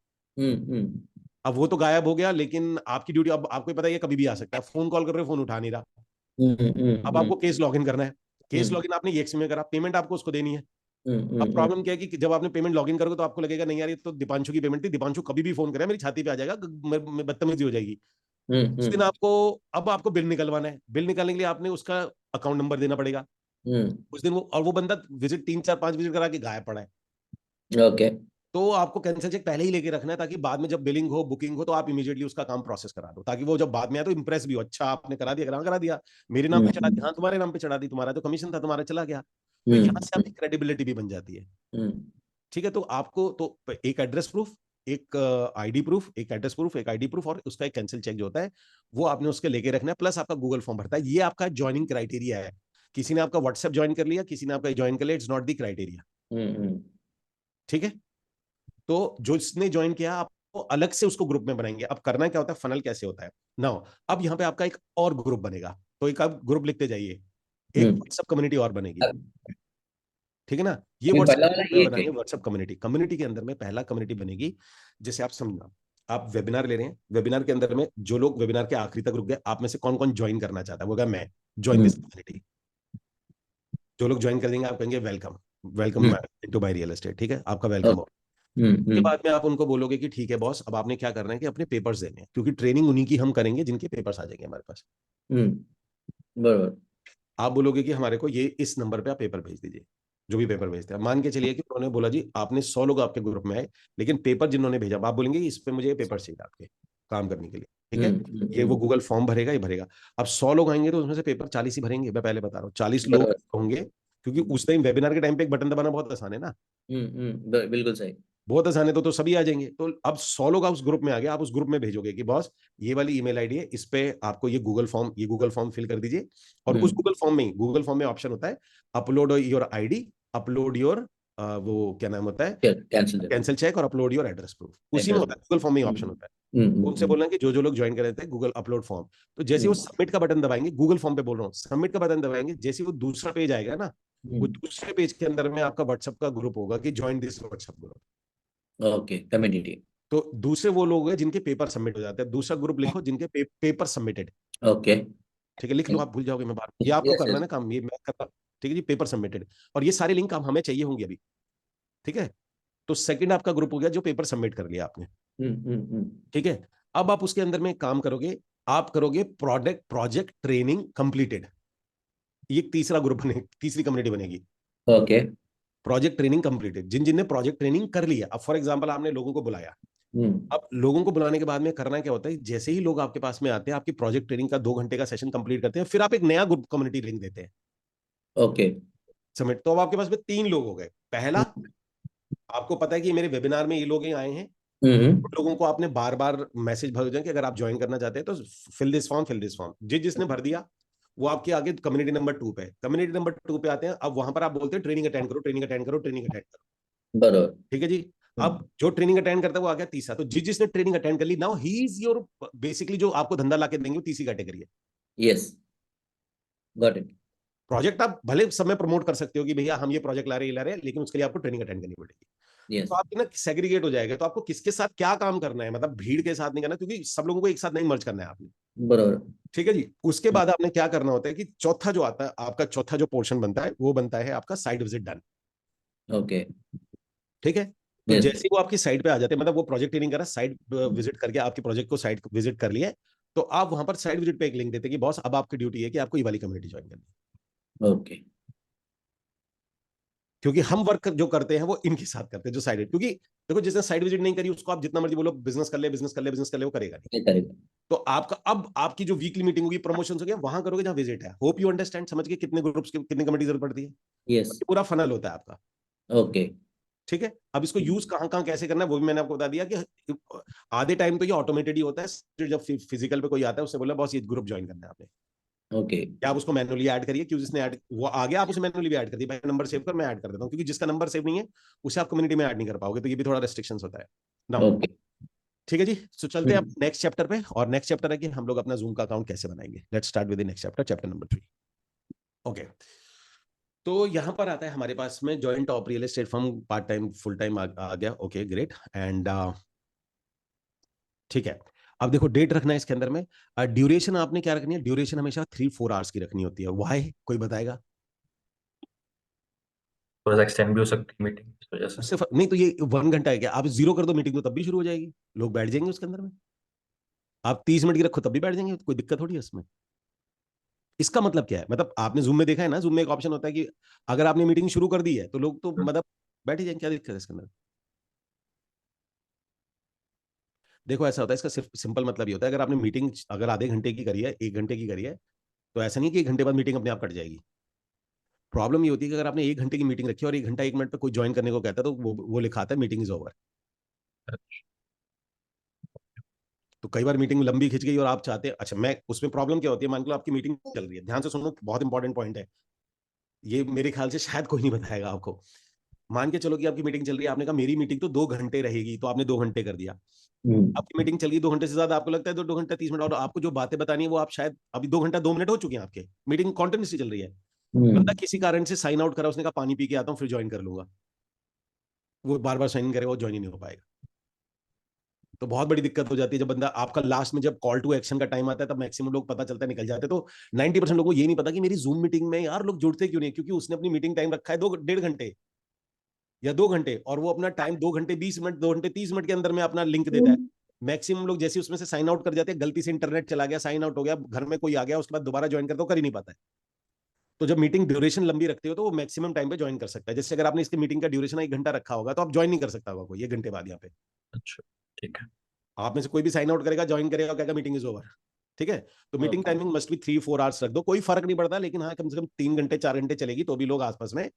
अब वो तो गायब हो गया, लेकिन आपकी ड्यूटी, अब आपको पता है ये कभी भी आ सकता है, फोन कॉल कर रहे हो फोन उठा नहीं रहा। अब आपको केस लॉगिन करना है, केस लॉगिन आपने ईएक्सपी में करा, पेमेंट आपको उसको देनी है। अब प्रॉब्लम क्या है कि जब आपने पेमेंट लॉगिन करोगे तो आपको लगेगा नहीं यार ये तो दीपांशु की पेमेंट थी, दीपांशु कभी भी फोन करे मेरी छाती पे आ जाएगा, बदतमीजी हो जाएगी। उस दिन आपको, अब आपको बिल निकलवाना है, बिल निकालने के लिए आपने उसका अकाउंट नंबर देना पड़ेगा। उस दिन वो, और वो बंदा विजिट 3 4 5 विजिट करा के गायब पड़ा है, ओके। तो आपको कैंसिल चेक पहले ही लेके रखना है, ताकि बाद में जब बिलिंग हो, बुकिंग हो, तो आप इमीडिएटली उसका काम प्रोसेस करा दो, ताकि वो जब बाद में आए तो इंप्रेस भी हो, अच्छा आपने करा दिया, करा दिया, मेरे नाम पे चढ़ा दिया, हाँ तुम्हारे नाम पे चढ़ा दी, तुम्हारा तो कमीशन था तुम्हारा चला गया। तो यहाँ से आपकी क्रेडिबिलिटी भी बन जाती है। ठीक है। तो आपको तो एक एड्रेस प्रूफ, एक आईडी प्रूफ, एक एड्रेस प्रूफ, एक आईडी प्रूफ, और उसका एक कैंसिल चेक जो होता है वो आपने उसके लेके रखना है, प्लस आपका गूगल फॉर्म भरता है। ये आपका ज्वाइनिंग क्राइटेरिया है। किसी ने आपका व्हाट्सएप ज्वाइन कर लिया, किसी ने आपका ज्वाइन कर लिया, इट्स नॉट द क्राइटेरिया। ठीक है। तो जो इसने ज्वाइन किया, आपको अलग से उसको ग्रुप में बनाएंगे। अब करना क्या होता है, फनल कैसे होता है नाउ, अब यहाँ पे आपका एक और ग्रुप बनेगा, तो एक आप ग्रुप लिखते जाइए, एक व्हाट्सएप कम्युनिटी और बनेगी। ठीक है ना। ये पहला व्हाट्सएप वाला में ये बनाएंगे, व्हाट्सएप कम्युनिटी, कम्युनिटी के अंदर में पहला कम्युनिटी बनेगी। जैसे आप समझना, आप वेबिनार ले रहे हैं, वेबिनार के अंदर में जो लोग वेबिनार के आखिरी तक रुक गए, आप में से कौन कौन ज्वाइन करना चाहता है, वो कहा मैं ज्वाइन दिस कम्युनिटी। जो लोग ज्वाइन कर देंगे आप कहेंगे welcome, welcome into my real estate. ठीक है, आपका वेलकम हो। उसके बाद में आप उनको बोलोगे कि ठीक है बॉस, अब आपने क्या करना है कि अपने पेपर्स देने हैं, क्योंकि ट्रेनिंग उन्हीं की हम करेंगे जिनके पेपर्स आ जाएंगे हमारे पास। बरोबर। आप बोलोगे कि हमारे को ये इस नंबर पे आप पेपर भेज दीजिए, जो भी पेपर भेजते हैं। मान के चलिए कि उन्होंने बोला जी आपने 100 लोग आपके ग्रुप में आए, लेकिन पेपर जिन्होंने भेजा, आप बोलेंगे इस पे मुझे पेपर चाहिए आपके काम करने के लिए। ठीक है। ये वो गूगल फॉर्म भरेगा, ये भरेगा। अब 100 लोग आएंगे तो उसमें से पेपर 40 ही भरेंगे, मैं पहले बता रहा हूँ, 40 लोग बरोबर। होंगे, क्योंकि उस टाइम वेबिनार के टाइम पे एक बटन दबाना बहुत आसान है ना, बिल्कुल सही। बहुत आसान है, तो सभी आ जाएंगे। तो अब 100 लोग आप उस ग्रुप में आ गए, आप उस ग्रुप में भेजोगे कि बॉस ये वाली ईमेल आईडी है, इस पे आपको ये गूगल फॉर्म फिल कर दीजिए। और उस गूगल फॉर्म में ऑप्शन होता है upload your ID, upload your वो क्या नाम होता है, कैंसिल। कैंसिल चेक, और अपलोड योर एड्रेस प्रूफ, उसी में एड्रेस। होता है, गूगल फॉर्म में ही ऑप्शन होता है। उनसे बोलना कि जो लोग ज्वाइन कर रहे थे गूगल अपलोड फॉर्म, तो जैसे वो सबमिट का बटन दबाएंगे, गूगल फॉर्म पे बोल रहा हूँ, सबमिट का बटन दबाएंगे, जैसे वो दूसरा पेज आएगा ना, वो दूसरे पेज के अंदर में आपका व्हाट्सएप का ग्रुप होगा कि join this WhatsApp group. Okay, community. तो दूसरे वो लोग हैं जिनके पेपर सबमिट हो जाते हैं, दूसरा ग्रुप लिखो जिनके पेपर सबमिटेड। ओके। ठीक है, लिख लो, आप भूल जाओगे मैं बात, ये आपको यस करना है यस। ना काम, ये मैं करता। ठीक है जी, पेपर सबमिटेड। और ये सारे लिंक हम हमें चाहिए होंगे अभी। ठीक है। तो सेकंड आपका ग्रुप हो गया जो पेपर सबमिट कर लिया आपने। ठीक है। अब आप उसके अंदर में काम करोगे, आप करोगे प्रोजेक्ट ट्रेनिंग कंप्लीटेड। ये तीसरा ग्रुप बने, तीसरी कम्युनिटी बनेगी, ओके। Project training completed. जिन जिनने प्रोजेक्ट ट्रेनिंग कर लिया, अब फॉर एग्जांपल आपने लोगों को बुलाया, अब लोगों को बुलाने के बाद में करना क्या होता है, जैसे ही लोग आपके पास में आते हैं, आपकी प्रोजेक्ट ट्रेनिंग का 2 घंटे का सेशन कंप्लीट करते हैं, फिर आप एक नया ग्रुप कम्युनिटी लिंक देते हैं ओके। सबमिट। तो अब आपके पास में 3 लोग हो गए। पहला, आपको पता है कि मेरे वेबिनार में ये लोग ही आए हैं, हम्म। लोगों को आपने बार बार मैसेज भेजा कि अगर आप ज्वाइन करना चाहते हैं तो fill this form, fill this form. जिसने भर दिया वो आपके आगे कम्युनिटी नंबर 2 पे, कम्युनिटी नंबर 2 पे आते हैं। अब वहां पर आप बोलते हैं ट्रेनिंग अटेंड करो, ट्रेनिंग अटेंड करो, ट्रेनिंग अटेंड करो। बरोबर। ठीक है जी। अब जो ट्रेनिंग अटेंड करता है वो आ गया तीसरा। तो जिसने ट्रेनिंग अटेंड कर ली, now he is your, basically जो आपको धंधा लाके देंगे वो तीसरी कैटेगरी है। Yes, got it. प्रोजेक्ट आप भले समय प्रमोट कर सकते हो कि भैया हम ये प्रोजेक्ट ला रहे हैं, लेकिन उसके लिए आपको ट्रेनिंग अटेंड करनी पड़ेगी। तो यस। आप ना सेग्रीगेट हो जाएगा। तो आपको किसके साथ क्या काम करना है, मतलब भीड़ के साथ नहीं करना, क्योंकि सब लोगों को एक साथ नहीं मर्ज करना है आपने। बरोबर। ठीक है जी। उसके बाद आपने क्या करना होता है कि चौथा जो आता है आपका, चौथा जो पोर्शन बनता है वो बनता है आपका साइट विजिट डन। ओके। ठीक है। तो यस। जैसे ही वो आपकी साइट पे आ जाते हैं, मतलब वो प्रोजेक्ट ट्रेनिंग करा, साइट विजिट करके आपके प्रोजेक्ट को साइट विजिट कर लिया, तो आप वहां पर साइट विजिट पे एक लिंक देते हैं कि बॉस अब आपकी ड्यूटी है कि आपको ये वाली कम्युनिटी ज्वाइन करनी है। ओके। क्योंकि हम वर्क जो करते हैं वो इनके साथ करते हैं जो साइड, क्योंकि देखो जिसने साइट विजिट नहीं करी उसको आप जितना मर्जी बोलो बिजनेस कर ले, बिजनेस कर ले, बिजनेस कर ले, वो करेगा नहीं। ये करेगा। तो आपका अब आपकी जो वीकली मीटिंग होगी, प्रमोशन हो गया, वहां करोगे जहां विजिट है। होप यू अंडरस्टैंड, समझ के कितने ग्रुप्स की कितनी कमेटी जरूरत पड़ती है। यस। ये पूरा फनल होता है आपका। ओके। ठीक है। अब इसको यूज कहां कहां कैसे करना है वो भी मैंने आपको बता दिया कि आधे टाइम तो ये ऑटोमेटेड ही होता है। जब फिजिकल पे कोई आता है उससे बोला बॉस ये ग्रुप ज्वाइन करना है आपने, ओके। क्या आप उसको मैनुअली ऐड करिए, क्यों जिसने ऐड वो आ गया आप उसे मैनुअली भी ऐड कर दिए, भाई नंबर सेव कर, मैं ऐड कर देता हूँ। क्योंकि जिसका नंबर सेव नहीं है उसे आप कम्युनिटी में ऐड नहीं कर पाओगे, तो ये भी थोड़ा रेस्ट्रिक्शंस होता है नाउ। ओके। ठीक है जी। तो चलते हैं अब नेक्स्ट चैप्टर पे, और नेक्स्ट चैप्टर है कि हम लोग अपना जूम का अकाउंट कैसे बनाएंगे। Let's start with the next chapter, chapter number 3। Okay. तो यहाँ पर आता है हमारे पास में joint of real estate firm, part time full time आ गया। Okay great. एंड ठीक है। अब देखो डेट रखना है इसके अंदर में। ड्यूरेशन आपने क्या रखनी है, ड्यूरेशन हमेशा 3-4 आवर्स की रखनी होती है। वाई, कोई बताएगा? थोड़ा सा एक्सटेंड भी हो सकती है मीटिंग इस वजह से। सिर्फ नहीं तो ये 1 घंटा है क्या? आप 0 कर दो मीटिंग तो तब भी शुरू हो जाएगी, लोग बैठ जाएंगे उसके अंदर में। आप 30 मिनट की रखो तब भी बैठ जाएंगे, कोई दिक्कत थोड़ी है इसमें। इसका मतलब क्या है, मतलब आपने जूम में देखा है ना, जूम में एक ऑप्शन होता है कि अगर आपने मीटिंग शुरू कर दी है तो लोग तो मतलब बैठ ही जाएंगे, क्या दिक्कत है इसके अंदर? देखो ऐसा होता है, इसका सिर्फ सिंपल मतलब ये होता है, अगर आपने मीटिंग अगर आधे घंटे की करी है, 1 घंटे की करी है, तो ऐसा नहीं कि 1 घंटे बाद मीटिंग अपने आप कट जाएगी। प्रॉब्लम ये होती है कि अगर आपने 1 घंटे की मीटिंग रखी है और 1 घंटा 1 मिनट पे कोई ज्वाइन करने को कहता है, तो वो लिखा आता है मीटिंग इज ओवर। तो कई बार मीटिंग लंबी खिंच गई और आप चाहते हैं, अच्छा मैं उसमें प्रॉब्लम क्या होती है, मान लो आपकी मीटिंग चल रही है, ध्यान से सुनो बहुत इंपॉर्टेंट पॉइंट है ये, मेरे ख्याल से शायद कोई नहीं बताएगा आपको। मान के चलो कि आपकी मीटिंग चल रही है, आपने कहा मेरी मीटिंग तो 2 घंटे रहेगी, तो आपने 2 घंटे कर दिया। आपकी मीटिंग चल गई 2 घंटे से ज्यादा, आपको लगता है तो 2 घंटा 30 मिनट, और आपको जो बातें बतानी है वो आप शायद अभी 2 घंटा 2 मिनट हो चुके हैं, आपके मीटिंग कॉन्टिन्यूसली चल रही है। बंदा किसी कारण से साइन आउट करा, उसने कहा पानी पी के आता हूँ फिर ज्वाइन कर लूंगा, वो बार बार साइन करेगा, वो ज्वाइन ही नहीं हो पाएगा। तो बहुत बड़ी दिक्कत हो जाती है जब बंदा आपका लास्ट में जब कॉल टू एक्शन का टाइम आता है, तब मैक्सिमम लोग पता चलता है निकल जाते हैं। तो 90% लोगों को ये नहीं पता कि मेरी जूम मीटिंग में यार लोग जुड़ते क्यों नहीं, क्योंकि उसने अपनी मीटिंग टाइम रखा है 2-1.5 घंटे या 2 घंटे, और वो अपना टाइम 2 घंटे 20 मिनट 2 घंटे 30 मिनट के अंदर में अपना लिंक देता है। मैक्सिमम लोग जैसे उसमें से साइन आउट कर जाते हैं, गलती से इंटरनेट चला गया, साइन आउट हो गया, घर में कोई आ गया, उसके बाद दोबारा ज्वाइन करते हो, कर ही नहीं पाता है। तो जब मीटिंग ड्यूरेशन लंबी रखते हो तो वो मैक्सिमम टाइम पे ज्वाइन कर सकता है। जैसे अगर आपने इसकी मीटिंग का ड्यूरेशन 1 घंटा रखा होगा तो आप ज्वाइन नहीं कर सकता होगा कोई 1 घंटे बाद यहाँ पे। अच्छा, ठीक है। आप में से कोई भी साइन आउट करेगा, ज्वाइन करेगा, कहेगा मीटिंग इज ओवर। ठीक है। तो meeting timing must be 3-4 hours रख दो, कोई फर्क नहीं पड़ता, लेकिन हाँ कम से कम 3 घंटे 4 घंटे चलेगी तो भी लोग आसपास में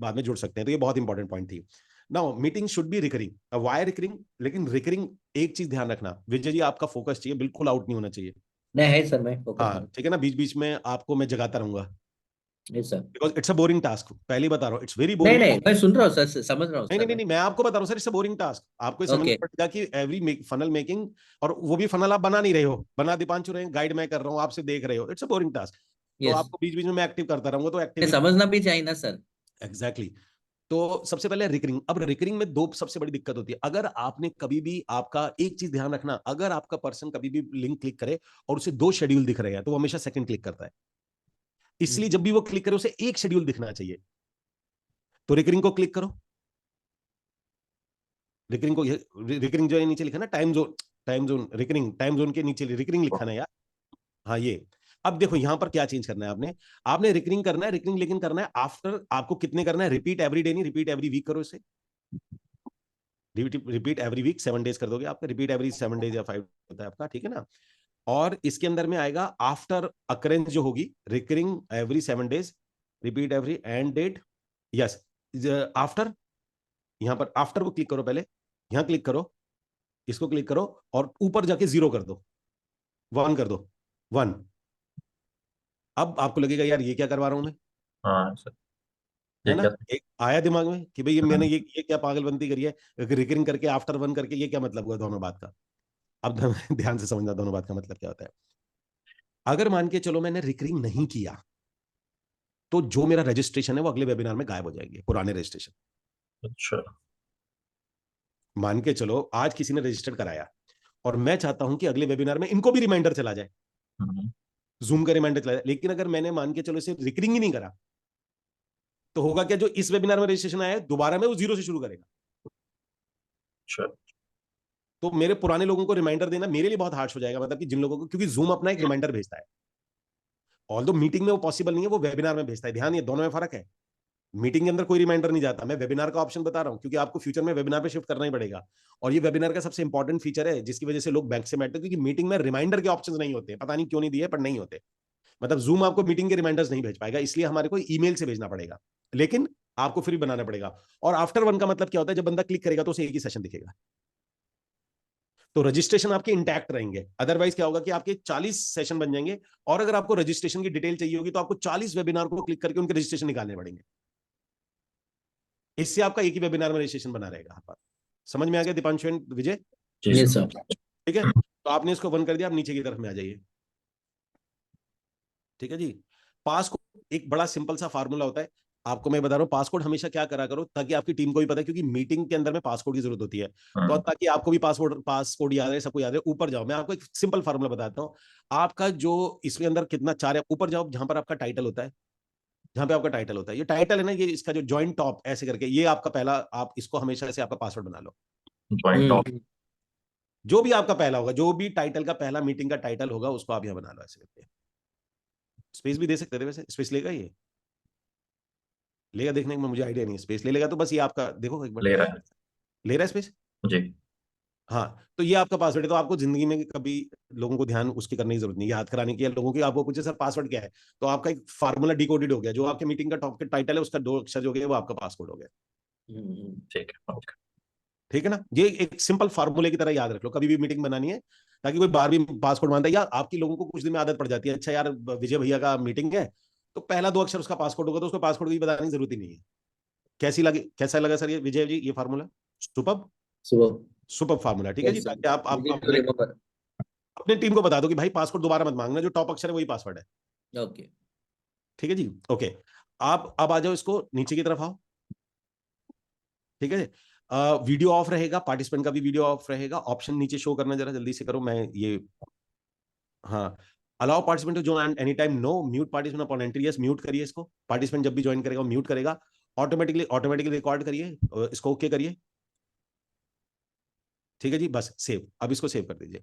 बाद में जुड़ सकते हैं। तो ये बहुत इंपॉर्टेंट पॉइंट थी। Now meeting should be recurring. Why recurring? लेकिन रिकरिंग एक चीज ध्यान रखना विजय जी, आपका फोकस चाहिए, बिल्कुल आउट नहीं होना चाहिए। नहीं है सर, मैं फोकस हाँ में। ठीक है ना, बीच बीच में आपको मैं जगाता रहूंगा, yes sir. Because it's a boring task, पहले बता रहा हूँ, इट्स वेरी नहीं बोरिंग। नहीं, मैं सुन रहा हूँ सर, समझ रहा हूँ नहीं सर नहीं नहीं मैं। नहीं, मैं आपको बता रहा हूँ sir, it's a boring task. आपको ये समझ ओके। में पड़ेगा कि एवरी फनल मेकिंग, और वो भी फनल आप बना नहीं रहे हो, बना दीपांशु रहे, गाइड मैं कर रहा हूँ, आपसे देख रहे हो, इट्स अ बोरिंग टास्क। तो यस। आपको बीच बीच में मैं एक्टिव करता रहूंगा, तो ये एक्टिविटी। समझना भी चाहिए ना सर। Exactly exactly। तो सबसे पहले रिकरिंग। अब रिकरिंग में दो सबसे बड़ी दिक्कत होती है, अगर आपने कभी भी, आपका एक चीज ध्यान रखना, अगर आपका पर्सन कभी भी लिंक क्लिक करे और उसे 2 शेड्यूल दिख रहे हैं तो वो हमेशा सेकंड क्लिक करता है। इसलिए जब भी वो क्लिक करे उसे एक शेड्यूल दिखना चाहिए। तो रिकरिंग को क्लिक करो, रिकरिंग को, रिकरिंग जो है नीचे लिखा ना time zone, time zone recurring, time zone के नीचे रिकरिंग लिखा ना यार। हाँ ये। अब देखो यहां पर क्या चेंज करना है आपने, आपने रिकरिंग करना है, रिकरिंग लेकिन करना है आफ्टर, आपको कितने करना है, रिपीट एवरी डे नहीं, रिपीट एवरी वीक करो इसे। रिपीट एवरी वीक 7 डेज कर दोगे आपका, रिपीट एवरी 7 डेज या 5 होता है आपका, ठीक है ना। और इसके अंदर में आएगा आफ्टर अकरेंस जो होगी, recurring every 7 days, repeat every end date. Yes after, यहां पर आफ्टर को क्लिक करो, पहले यहां क्लिक करो, इसको क्लिक करो और ऊपर जाके 0 कर दो, 1 कर दो, 1। अब आपको लगेगा यार ये क्या करवा रहा हूं मैं, हाँ सर, है ये ना। क्या था? एक आया दिमाग में कि भाई ये मैंने हम्म, ये क्या पागलबंदी करी है, रिकरिंग करके आफ्टर 1 करके, ये क्या मतलब हुआ दोनों बात का। अब ध्यान से समझना दोनों बात का मतलब क्या होता है। अगर मान के चलो मैंने रिकरिंग नहीं किया, तो जो मेरा रजिस्ट्रेशन है वो अगले वेबिनार में गायब हो जाएंगे, पुराने रजिस्ट्रेशन। अच्छा। मान के चलो आज किसी ने रजिस्टर कराया और मैं चाहता हूं कि अगले वेबिनार में इनको भी रिमाइंडर चला जाए, हम्म, जूम का रिमाइंडर चला जाए, लेकिन अगर मैंने मान के चलो इसे रिकरिंग ही नहीं करा, तो होगा क्या, जो इस वेबिनार में रजिस्ट्रेशन आया है दोबारा में वो 0 से शुरू करेगा। अच्छा। तो मेरे पुराने लोगों को रिमाइंडर देना मेरे लिए बहुत हार्श हो जाएगा, मतलब कि जिन लोगों को, क्योंकि जूम अपना एक रिमाइंडर भेजता है, ऑल्दो मीटिंग में वो पॉसिबल नहीं है, वो वेबिनार में भेजता है। ध्यान, ये दोनों में फर्क है। मीटिंग के अंदर कोई रिमाइंडर नहीं जाता, मैं वेबिनार का ऑप्शन बता रहा हूं, क्योंकि आपको फ्यूचर में वेबिनार पे शिफ्ट करना ही पड़ेगा। और ये वेबिनार का सबसे इंपॉर्टेंट फीचर है, जिसकी वजह से लोग बैंक से बैठते हैं, क्योंकि मीटिंग में रिमाइंडर के ऑप्शन नहीं होते, पता नहीं क्यों नहीं दिए, पर नहीं होते। मतलब जूम आपको मीटिंग के रिमाइंडर्स नहीं भेज पाएगा, इसलिए हमारे को ईमेल से भेजना पड़ेगा, लेकिन आपको फ्री बनाना पड़ेगा। और आफ्टर 1 का मतलब क्या होता है, जब बंदा क्लिक करेगा तो उसे एक ही सेशन दिखेगा, तो रजिस्ट्रेशन आपके इंटैक्ट रहेंगे। अदरवाइज क्या होगा कि आपके 40 सेशन बन जाएंगे, और अगर आपको रजिस्ट्रेशन की डिटेल चाहिए होगी तो आपको 40 वेबिनार को क्लिक करके उनके रजिस्ट्रेशन निकालने पड़ेंगे। इससे आपका एक ही वेबिनार में रजिस्ट्रेशन बना रहेगा। आप समझ में आ गया दीपांशु एंड विजय? जी यस सर। सर। ठीक है, तो आपने इसको 1 कर दिया, आप नीचे की तरफ में आ जाइए। ठीक है जी। पासकोड एक बड़ा सिंपल सा फार्मूला होता है, आपको मैं बता रहा हूँ। पासकोड हमेशा क्या करा करो, ताकि आपकी टीम को भी पता है, क्योंकि मीटिंग के अंदर में पासकोड की जरूरत होती है। तो हम्म, ताकि आपको भी पासकोड याद है, सबको याद है, ऊपर जाओ, मैं आपको एक सिंपल फार्मूला बताता हूँ। आपका जो इसमें अंदर कितना 4 है, ऊपर जाओ जहां पर आपका टाइटल होता है, जहां पे आपका टाइटल होता है, ये टाइटल है ना, ये इसका जो जॉइंट टॉप ऐसे करके, ये आपका पहला, आप इसको हमेशा से आपका पासवर्ड बना लो। Join top. जो भी आपका पहला होगा, जो भी टाइटल का पहला मीटिंग का टाइटल होगा, उसको आप यहाँ बना लो ऐसे करके। स्पेस भी दे सकते थे वैसे, स्पेस लेगा ये, लेगा, देखने में मुझे आइडिया नहीं है, स्पेस ले लेगा तो बस ये आपका देखो एक बार, ले रहा है। ले रहा है स्पेस। जी। हाँ, तो ये आपका पासवर्ड है। तो आपको जिंदगी में कभी लोगों को ध्यान उसकी करने की जरूरत नहीं है, याद कराने की, या लोगों की आपको पूछे सर पासवर्ड क्या है, तो आपका एक फार्मूला डिकोडेड हो गया, जो आपके मीटिंग का टॉप के टाइटल है उसका 2 अक्षर जो गया वो आपका पासवर्ड हो गया। ठीक है, ओके। ठीक है ना, ये एक सिंपल फार्मूले की तरह याद रख लो, कभी भी मीटिंग बनानी है, ताकि कोई बार भी पासवर्ड मांगता है, या आपकी लोगों को कुछ दिन में आदत पड़ जाती है, अच्छा यार विजय भैया का मीटिंग है, तो पहला 2 अक्षर उसका पासवर्ड होगा, तो उसको पासवर्ड की बताने की जरूरत ही नहीं है। कैसी लगी, कैसा लगा सर ये विजय जी, ये फार्मूला? सुपर, सुबह। Super formula. ठीक है जी, यस सर, ताकि वी आप नीड टू रिमेंबर। अपनी टीम को बता दो कि भाई पासवर्ड दोबारा मत मांगना, जो टॉप अक्षर है वही पासवर्ड है। ओके। ठीक है जी, ओके। आप अब आ जाओ, इसको नीचे की तरफ आओ। ठीक है, वीडियो ऑफ रहेगा, पार्टिसिपेंट का भी वीडियो ऑफ रहेगा। ऑप्शन नीचे शो करना, जरा जल्दी से करो, मैं ये, हाँ, allow participant to join any time, no, mute participant upon entry, yes, mute करिए इसको। पार्टिसिपेंट जब भी ज्वाइन करेगा म्यूट करेगा। ऑटोमेटिकली रिकॉर्ड करिए, इसको ओके करिए। ठीक है जी, बस सेव, अब इसको सेव कर दीजिए।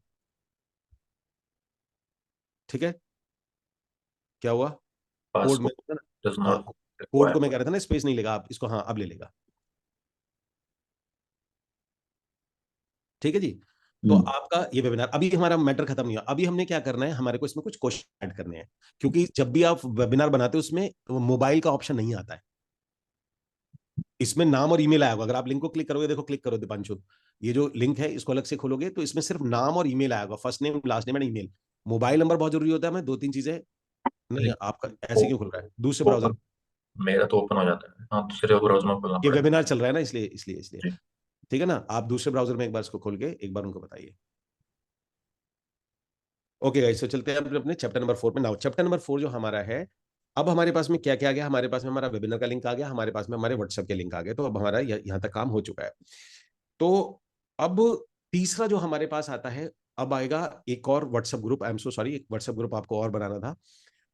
ठीक है, क्या हुआ, कोड में, पासवर्ड डज हाँ, नॉट कोड को रिक्वायर। मैं कह रहा था ना, स्पेस नहीं लेगा, आप इसको, हाँ अब ले लेगा। ठीक है जी, तो आपका ये वेबिनार, अभी हमारा मैटर खत्म नहीं हुआ, अभी हमने क्या करना है, हमारे को इसमें कुछ क्वेश्चन ऐड करने हैं, क्योंकि जब भी आप वेबिनार बनाते हो उसमें मोबाइल का ऑप्शन नहीं आता है, इसमें नाम और ईमेल आएगा। अगर आप लिंक को क्लिक करोगे, देखो क्लिक करो दीपांशु, ये जो लिंक है इसको अलग से खोलोगे तो इसमें सिर्फ नाम और ईमेल आएगा, first name last name and email. Mobile number बहुत जरूरी होता है, हमें 2-3 चीजें, नहीं आपका ऐसे क्यों खुल रहा है दूसरे ब्राउजर? ओपन, मेरा तो ओपन हो जाता है। हाँ, दूसरे ब्राउज़र में खोलना ये पड़ेगा। वेबिनार चल रहा है ना, इसलिए इसलिए इसलिए जी। ठीक है ना, आप दूसरे ब्राउजर में एक बार इसको खोल के एक बार उनको बताइए। ओके गाइस, तो चलते हैं अपने चैप्टर नंबर 4 में। नाउ चैप्टर नंबर 4 जो हमारा है, अब हमारे पास में क्या क्या आ गया, हमारे पास में हमारा वेबिनार का लिंक आ गया, हमारे पास में हमारे व्हाट्सएप के लिंक आ गए, तो अब हमारा यहाँ तक काम हो चुका है। तो अब तीसरा जो हमारे पास आता है, अब आएगा एक और WhatsApp group, I am so sorry, एक व्हाट्सएप ग्रुप आपको और बनाना था,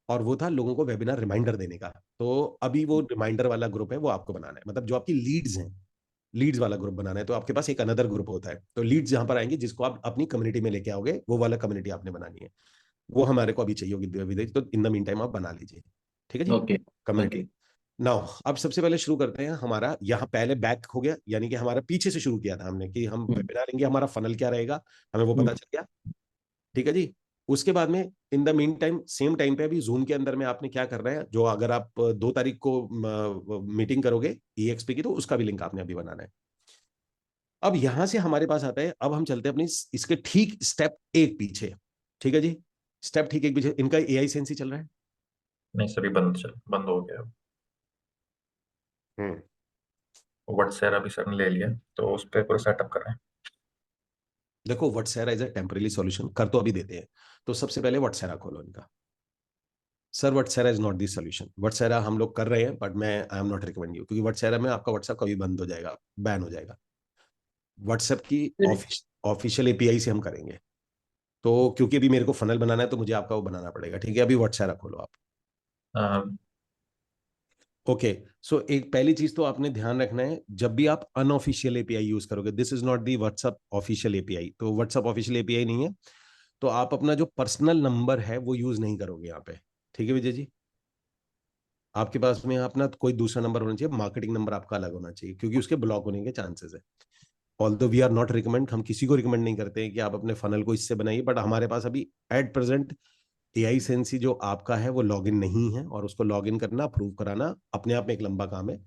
और वो था लोगों को वेबिनार रिमाइंडर देने का। तो अभी वो रिमाइंडर वाला ग्रुप है, वो आपको बनाना है, मतलब जो आपकी लीड्स हैं, लीड्स वाला ग्रुप बनाना है। तो आपके पास एक अनदर ग्रुप होता है, तो लीड्स जहां पर आएंगे, जिसको आप अपनी कम्युनिटी में लेके आओगे, वो वाला कम्युनिटी आपने बनानी है, वो हमारे को अभी चाहिए होगी विदेश, तो इन द मीन टाइम आप बना लीजिए। ठीक है जी, ओके। कम्युनिटी। ओके। नाउ अब सबसे पहले शुरू करते हैं, हमारा यहाँ पहले बैक हो गया, यानी कि हमारा पीछे से शुरू किया था हमने कि हम वेबिनार लेंगे, हमारा फनल क्या रहेगा, हमें वो पता चल गया। ठीक है जी, उसके बाद में in the mean time, same time पे अभी जूम के अंदर में आपने क्या करना है, जो अगर आप 2 तारीख को मीटिंग करोगे EXP की, तो उसका भी लिंक आपने अभी बनाना है। अब यहां से हमारे पास आता है, अब हम चलते हैं अपनी इसके ठीक स्टेप एक पीछे। ठीक है जी, स्टेप ठीक एक पीछे। इनका एआई सेंसी चल रहा है। नहीं सभी बंद हो गया। हम्म व्हाट्सएप अभी सर ने ले लिया, तो उस पर पूरा सेटअप कर रहे हैं। देखो व्हाट्सएरा इज अ टेम्परेरी सॉल्यूशन, कर तो अभी देते हैं। तो सबसे पहले व्हाट्सएरा खोलो इनका। Sir WhatsEra is not the solution. WhatsEra हम लोग कर रहे हैं, बट मैं I am not recommend you, क्योंकि व्हाट्सएरा में आपका व्हाट्सएप कभी बंद हो जाएगा, बैन हो जाएगा। व्हाट्सएप की ऑफिशियल एपीआई से हम करेंगे। तो क्योंकि अभी मेरे को फनल बनाना है, तो मुझे आपका वो बनाना पड़ेगा। ठीक है, अभी व्हाट्सएप खोलो आप। अ, ओके, सो एक पहली चीज तो आपने ध्यान रखना है, जब भी आप अनऑफिशियल एपीआई यूज करोगे, this is not the WhatsApp official API. तो व्हाट्सएप ऑफिशियल एपीआई नहीं है, तो आप अपना जो पर्सनल नंबर है वो यूज नहीं करोगे यहाँ पे। ठीक है विजय जी, आपके पास में अपना कोई दूसरा नंबर होना चाहिए, मार्केटिंग नंबर आपका अलग होना चाहिए, क्योंकि उसके ब्लॉक होने के चांसेस है। Although we are not recommend, हम किसी को रिकमेंड नहीं करते हैं कि आप अपने फनल को इससे बनाइए, बट हमारे पास अभी एट प्रेजेंट एआई सेंसी जो आपका है वो लॉगिन नहीं है, और उसको लॉगिन करना, अप्रूव कराना अपने आप में एक लंबा काम है।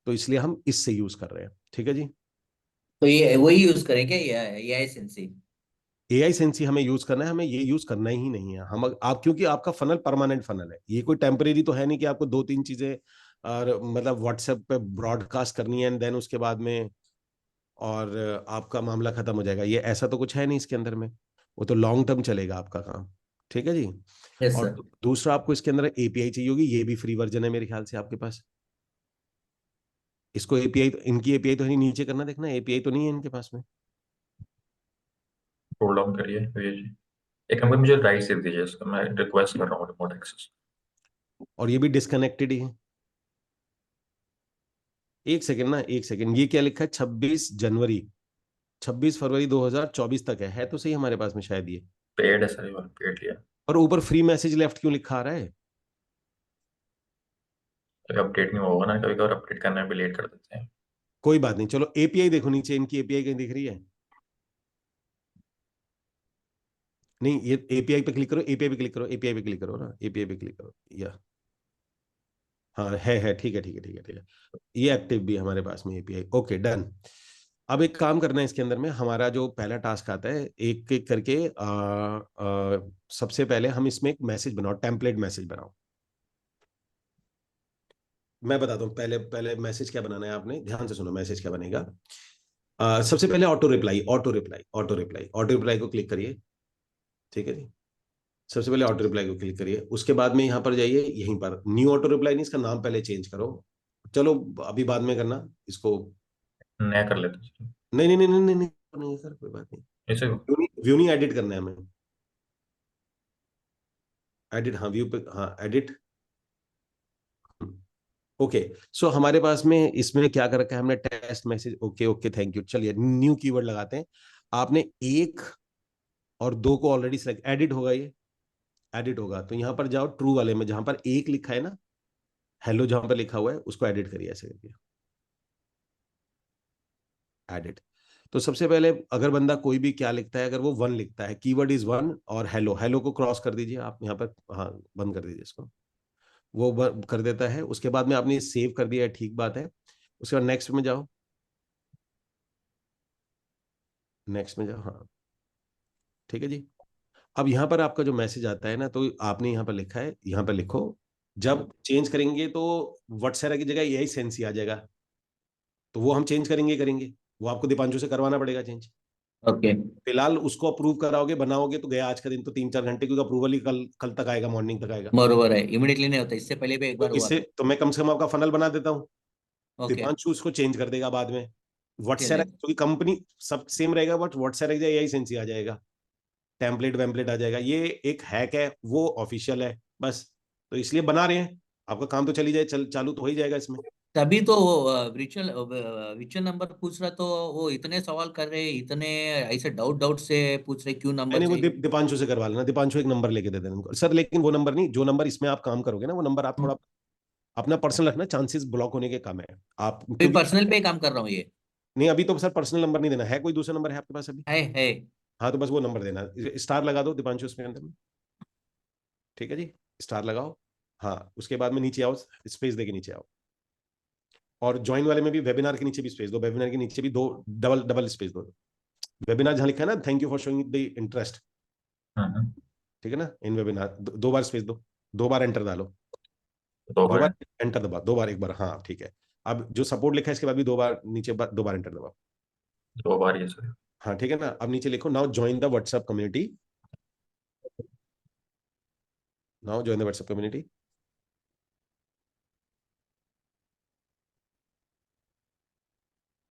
तो इसलिए हम इससे यूज कर रहे हैं। ठीक है जी, तो ये वही यूज करेंगे ये एसेंसी? एआई सेंसी हमें यूज करना है, हमें ये यूज करना ही नहीं है। हम आप, क्योंकि आपका फनल परमानेंट फनल है, ये कोई टेम्परेरी तो है नहीं कि आपको दो तीन चीजें और मतलब व्हाट्सएप पे ब्रॉडकास्ट करनी है एंड देन उसके बाद में और आपका मामला खत्म हो जाएगा। ये ऐसा तो कुछ है नहीं इसके अंदर में, वो तो लॉन्ग टर्म चलेगा आपका काम। ठीक है जी। यस और सर। दूसरा आपको इसके अंदर एपीआई चाहिए होगी, ये भी फ्री वर्जन है मेरे ख्याल से आपके पास। इसको एपीआई, इनकी एपीआई तो है नहीं, नीचे करना देखना, एपीआई तो नहीं है इनके पास में। रोल डाउन करिए भैया जी। एक नंबर मुझे राइट से दीजिए, इसका मैं रिक्वेस्ट कर रहा हूँ रिमोट एक्सेस। और ये भी डिस्कनेक्टेड ही है। एक सेकंड ना, एक सेकंड, ये क्या लिखा है, 26 जनवरी, 26 फरवरी 2024 तक है तो सही हमारे पास में शायद ये। पेड है सर, ये वाला पेड लिया। और ऊपर फ्री मैसेज लेफ्ट क्यों लिखा आ रहा है? अपडेट नहीं होगा ना, कभी कभार अपडेट करने में भी लेट कर देते हैं। कोई बात नहीं, चलो एपीआई देखो नीचे, इनकी एपीआई कहीं दिख रही है? नहीं, ये एपीआई पे क्लिक करो, एपीआई पे क्लिक करो, एपीआई पे क्लिक करो ना, एपीआई पे क्लिक करो या हाँ है, ठीक है ठीक है ठीक है ठीक है। ये एक्टिव भी है हमारे पास में एपीआई। Okay done. अब एक काम करना है, इसके अंदर में हमारा जो पहला टास्क आता है, एक एक करके सबसे पहले हम इसमें एक मैसेज बनाओ, टेम्पलेट मैसेज बनाओ। मैं बताता हूँ, पहले पहले मैसेज क्या बनाना है, आपने ध्यान से सुनो मैसेज क्या बनेगा। सबसे पहले auto reply, auto reply, auto reply, auto reply को क्लिक करिए। ठीक है जी, सबसे पहले ऑटो रिप्लाई को क्लिक करिए, उसके बाद में यहाँ पर जाइए, यहीं पर न्यू ऑटो रिप्लाई, नहीं इसका नाम पहले चेंज करो। चलो अभी बाद में करना इसको। नया कर लेते हैं सर। नहीं नहीं नहीं नहीं नहीं नहीं, नहीं सर कोई बात नहीं। ऐसे व्यू नहीं एडिट करना है हमें, एडिट, हाँ व्यू पे, हाँ एडिट। ओके, सो हमारे पास में इसमें क्या कर रखा है हमने, test message, okay okay thank you. चलिए न्यू कीवर्ड लगाते हैं। आपने एक और दो को ऑलरेडी सेलेक्ट, एडिट होगा ये, एडिट होगा तो यहाँ पर जाओ ट्रू वाले में, जहां पर एक लिखा है ना, हेलो जहां पर लिखा हुआ है उसको एडिट करिए, ऐसे करके एडिट। तो सबसे पहले अगर बंदा कोई भी क्या लिखता है, अगर वो वन लिखता है, कीवर्ड इज वन, और हेलो, हेलो को क्रॉस कर दीजिए आप यहाँ पर, हाँ बंद कर दीजिए इसको, वो कर देता है। उसके बाद में आपने सेव कर दिया है, ठीक बात है। उसके बाद नेक्स्ट में जाओ, नेक्स्ट में जाओ, हाँ ठीक है जी। अब यहाँ पर आपका जो मैसेज आता है ना, तो आपने यहाँ पर लिखा है, यहाँ पर लिखो, जब चेंज करेंगे तो व्हाट्सएप की जगह यही सेंसी आ जाएगा, तो वो हम चेंज करेंगे करेंगे, वो आपको दीपांशु से करवाना पड़ेगा चेंज। ओके। फिलहाल उसको अप्रूव कराओगे, बनाओगे तो गया आज का दिन, तो 3-4 घंटे, क्योंकि अप्रूवल ही कल कल तक आएगा, मॉर्निंग तक आएगा। बरोबर है, इमिडिएटली नहीं होता, इससे पहले भी एक तो बार हुआ इससे था। तो मैं कम से कम आपका फनल बना देता हूँ, ओके। दीपांशु उसको चेंज कर देगा बाद में। व्हाट्सएप चलेगा। क्योंकि कंपनी सब सेम रहेगा, बट व्हाट्सएप एक यही सेंसी आ जाएगा, टेम्पलेट वेम्पलेट आ जाएगा। ये एक हैक है, वो ऑफिशियल है बस, तो इसलिए बना रहे हैं। आपका काम तो चली जाए, चालू तो हो ही जाएगा इसमें। तभी तो वो विचुअल विचुअल नंबर पूछ रहा, तो वो इतने सवाल कर रहे, इतने ऐसे डाउट डाउट से पूछ रहे क्यों नहीं नंबर नहीं, वो चाहिए। दीपांशु से करवा लेना, दीपांशु एक नंबर लेके दे देना उनको सर, लेकिन वो नंबर नहीं, जो नंबर इसमें आप काम करोगे ना, वो नंबर आप थोड़ा अपना पर्सनल रखना, चांसेस ब्लॉक होने के कम है। आप अभी क्योंकि पर्सनल पे काम कर रहा हूँ ये। नहीं, अभी तो सर पर्सनल नंबर नहीं देना है, कोई दूसरा नंबर है आपके पास अभी? है। हाँ तो बस वो नंबर देना, स्टार लगा दो दीपांशु उसमें अंदर में। ठीक है जी, स्टार लगाओ। हाँ उसके बाद में नीचे आओ, स्पेस देके नीचे आओ। और ज्वाइन वाले में भी वेबिनार के नीचे भी स्पेस दो, वेबिनार के नीचे भी दो डबल स्पेस दो। वेबिनार जहां लिखा है ना thank you for showing the interest, ठीक है ना, इन वेबिनार दो बार स्पेस दो, 2 बार एंटर डालो, 2 बार एंटर दबा, 2 बार, एक बार, हाँ ठीक है। अब जो सपोर्ट लिखा है इसके बाद भी 2 बार नीचे 2 बार एंटर दबाओ, 2 बार ये सर। हाँ ठीक है ना। अब नीचे लिखो now join the WhatsApp community, now join the WhatsApp community.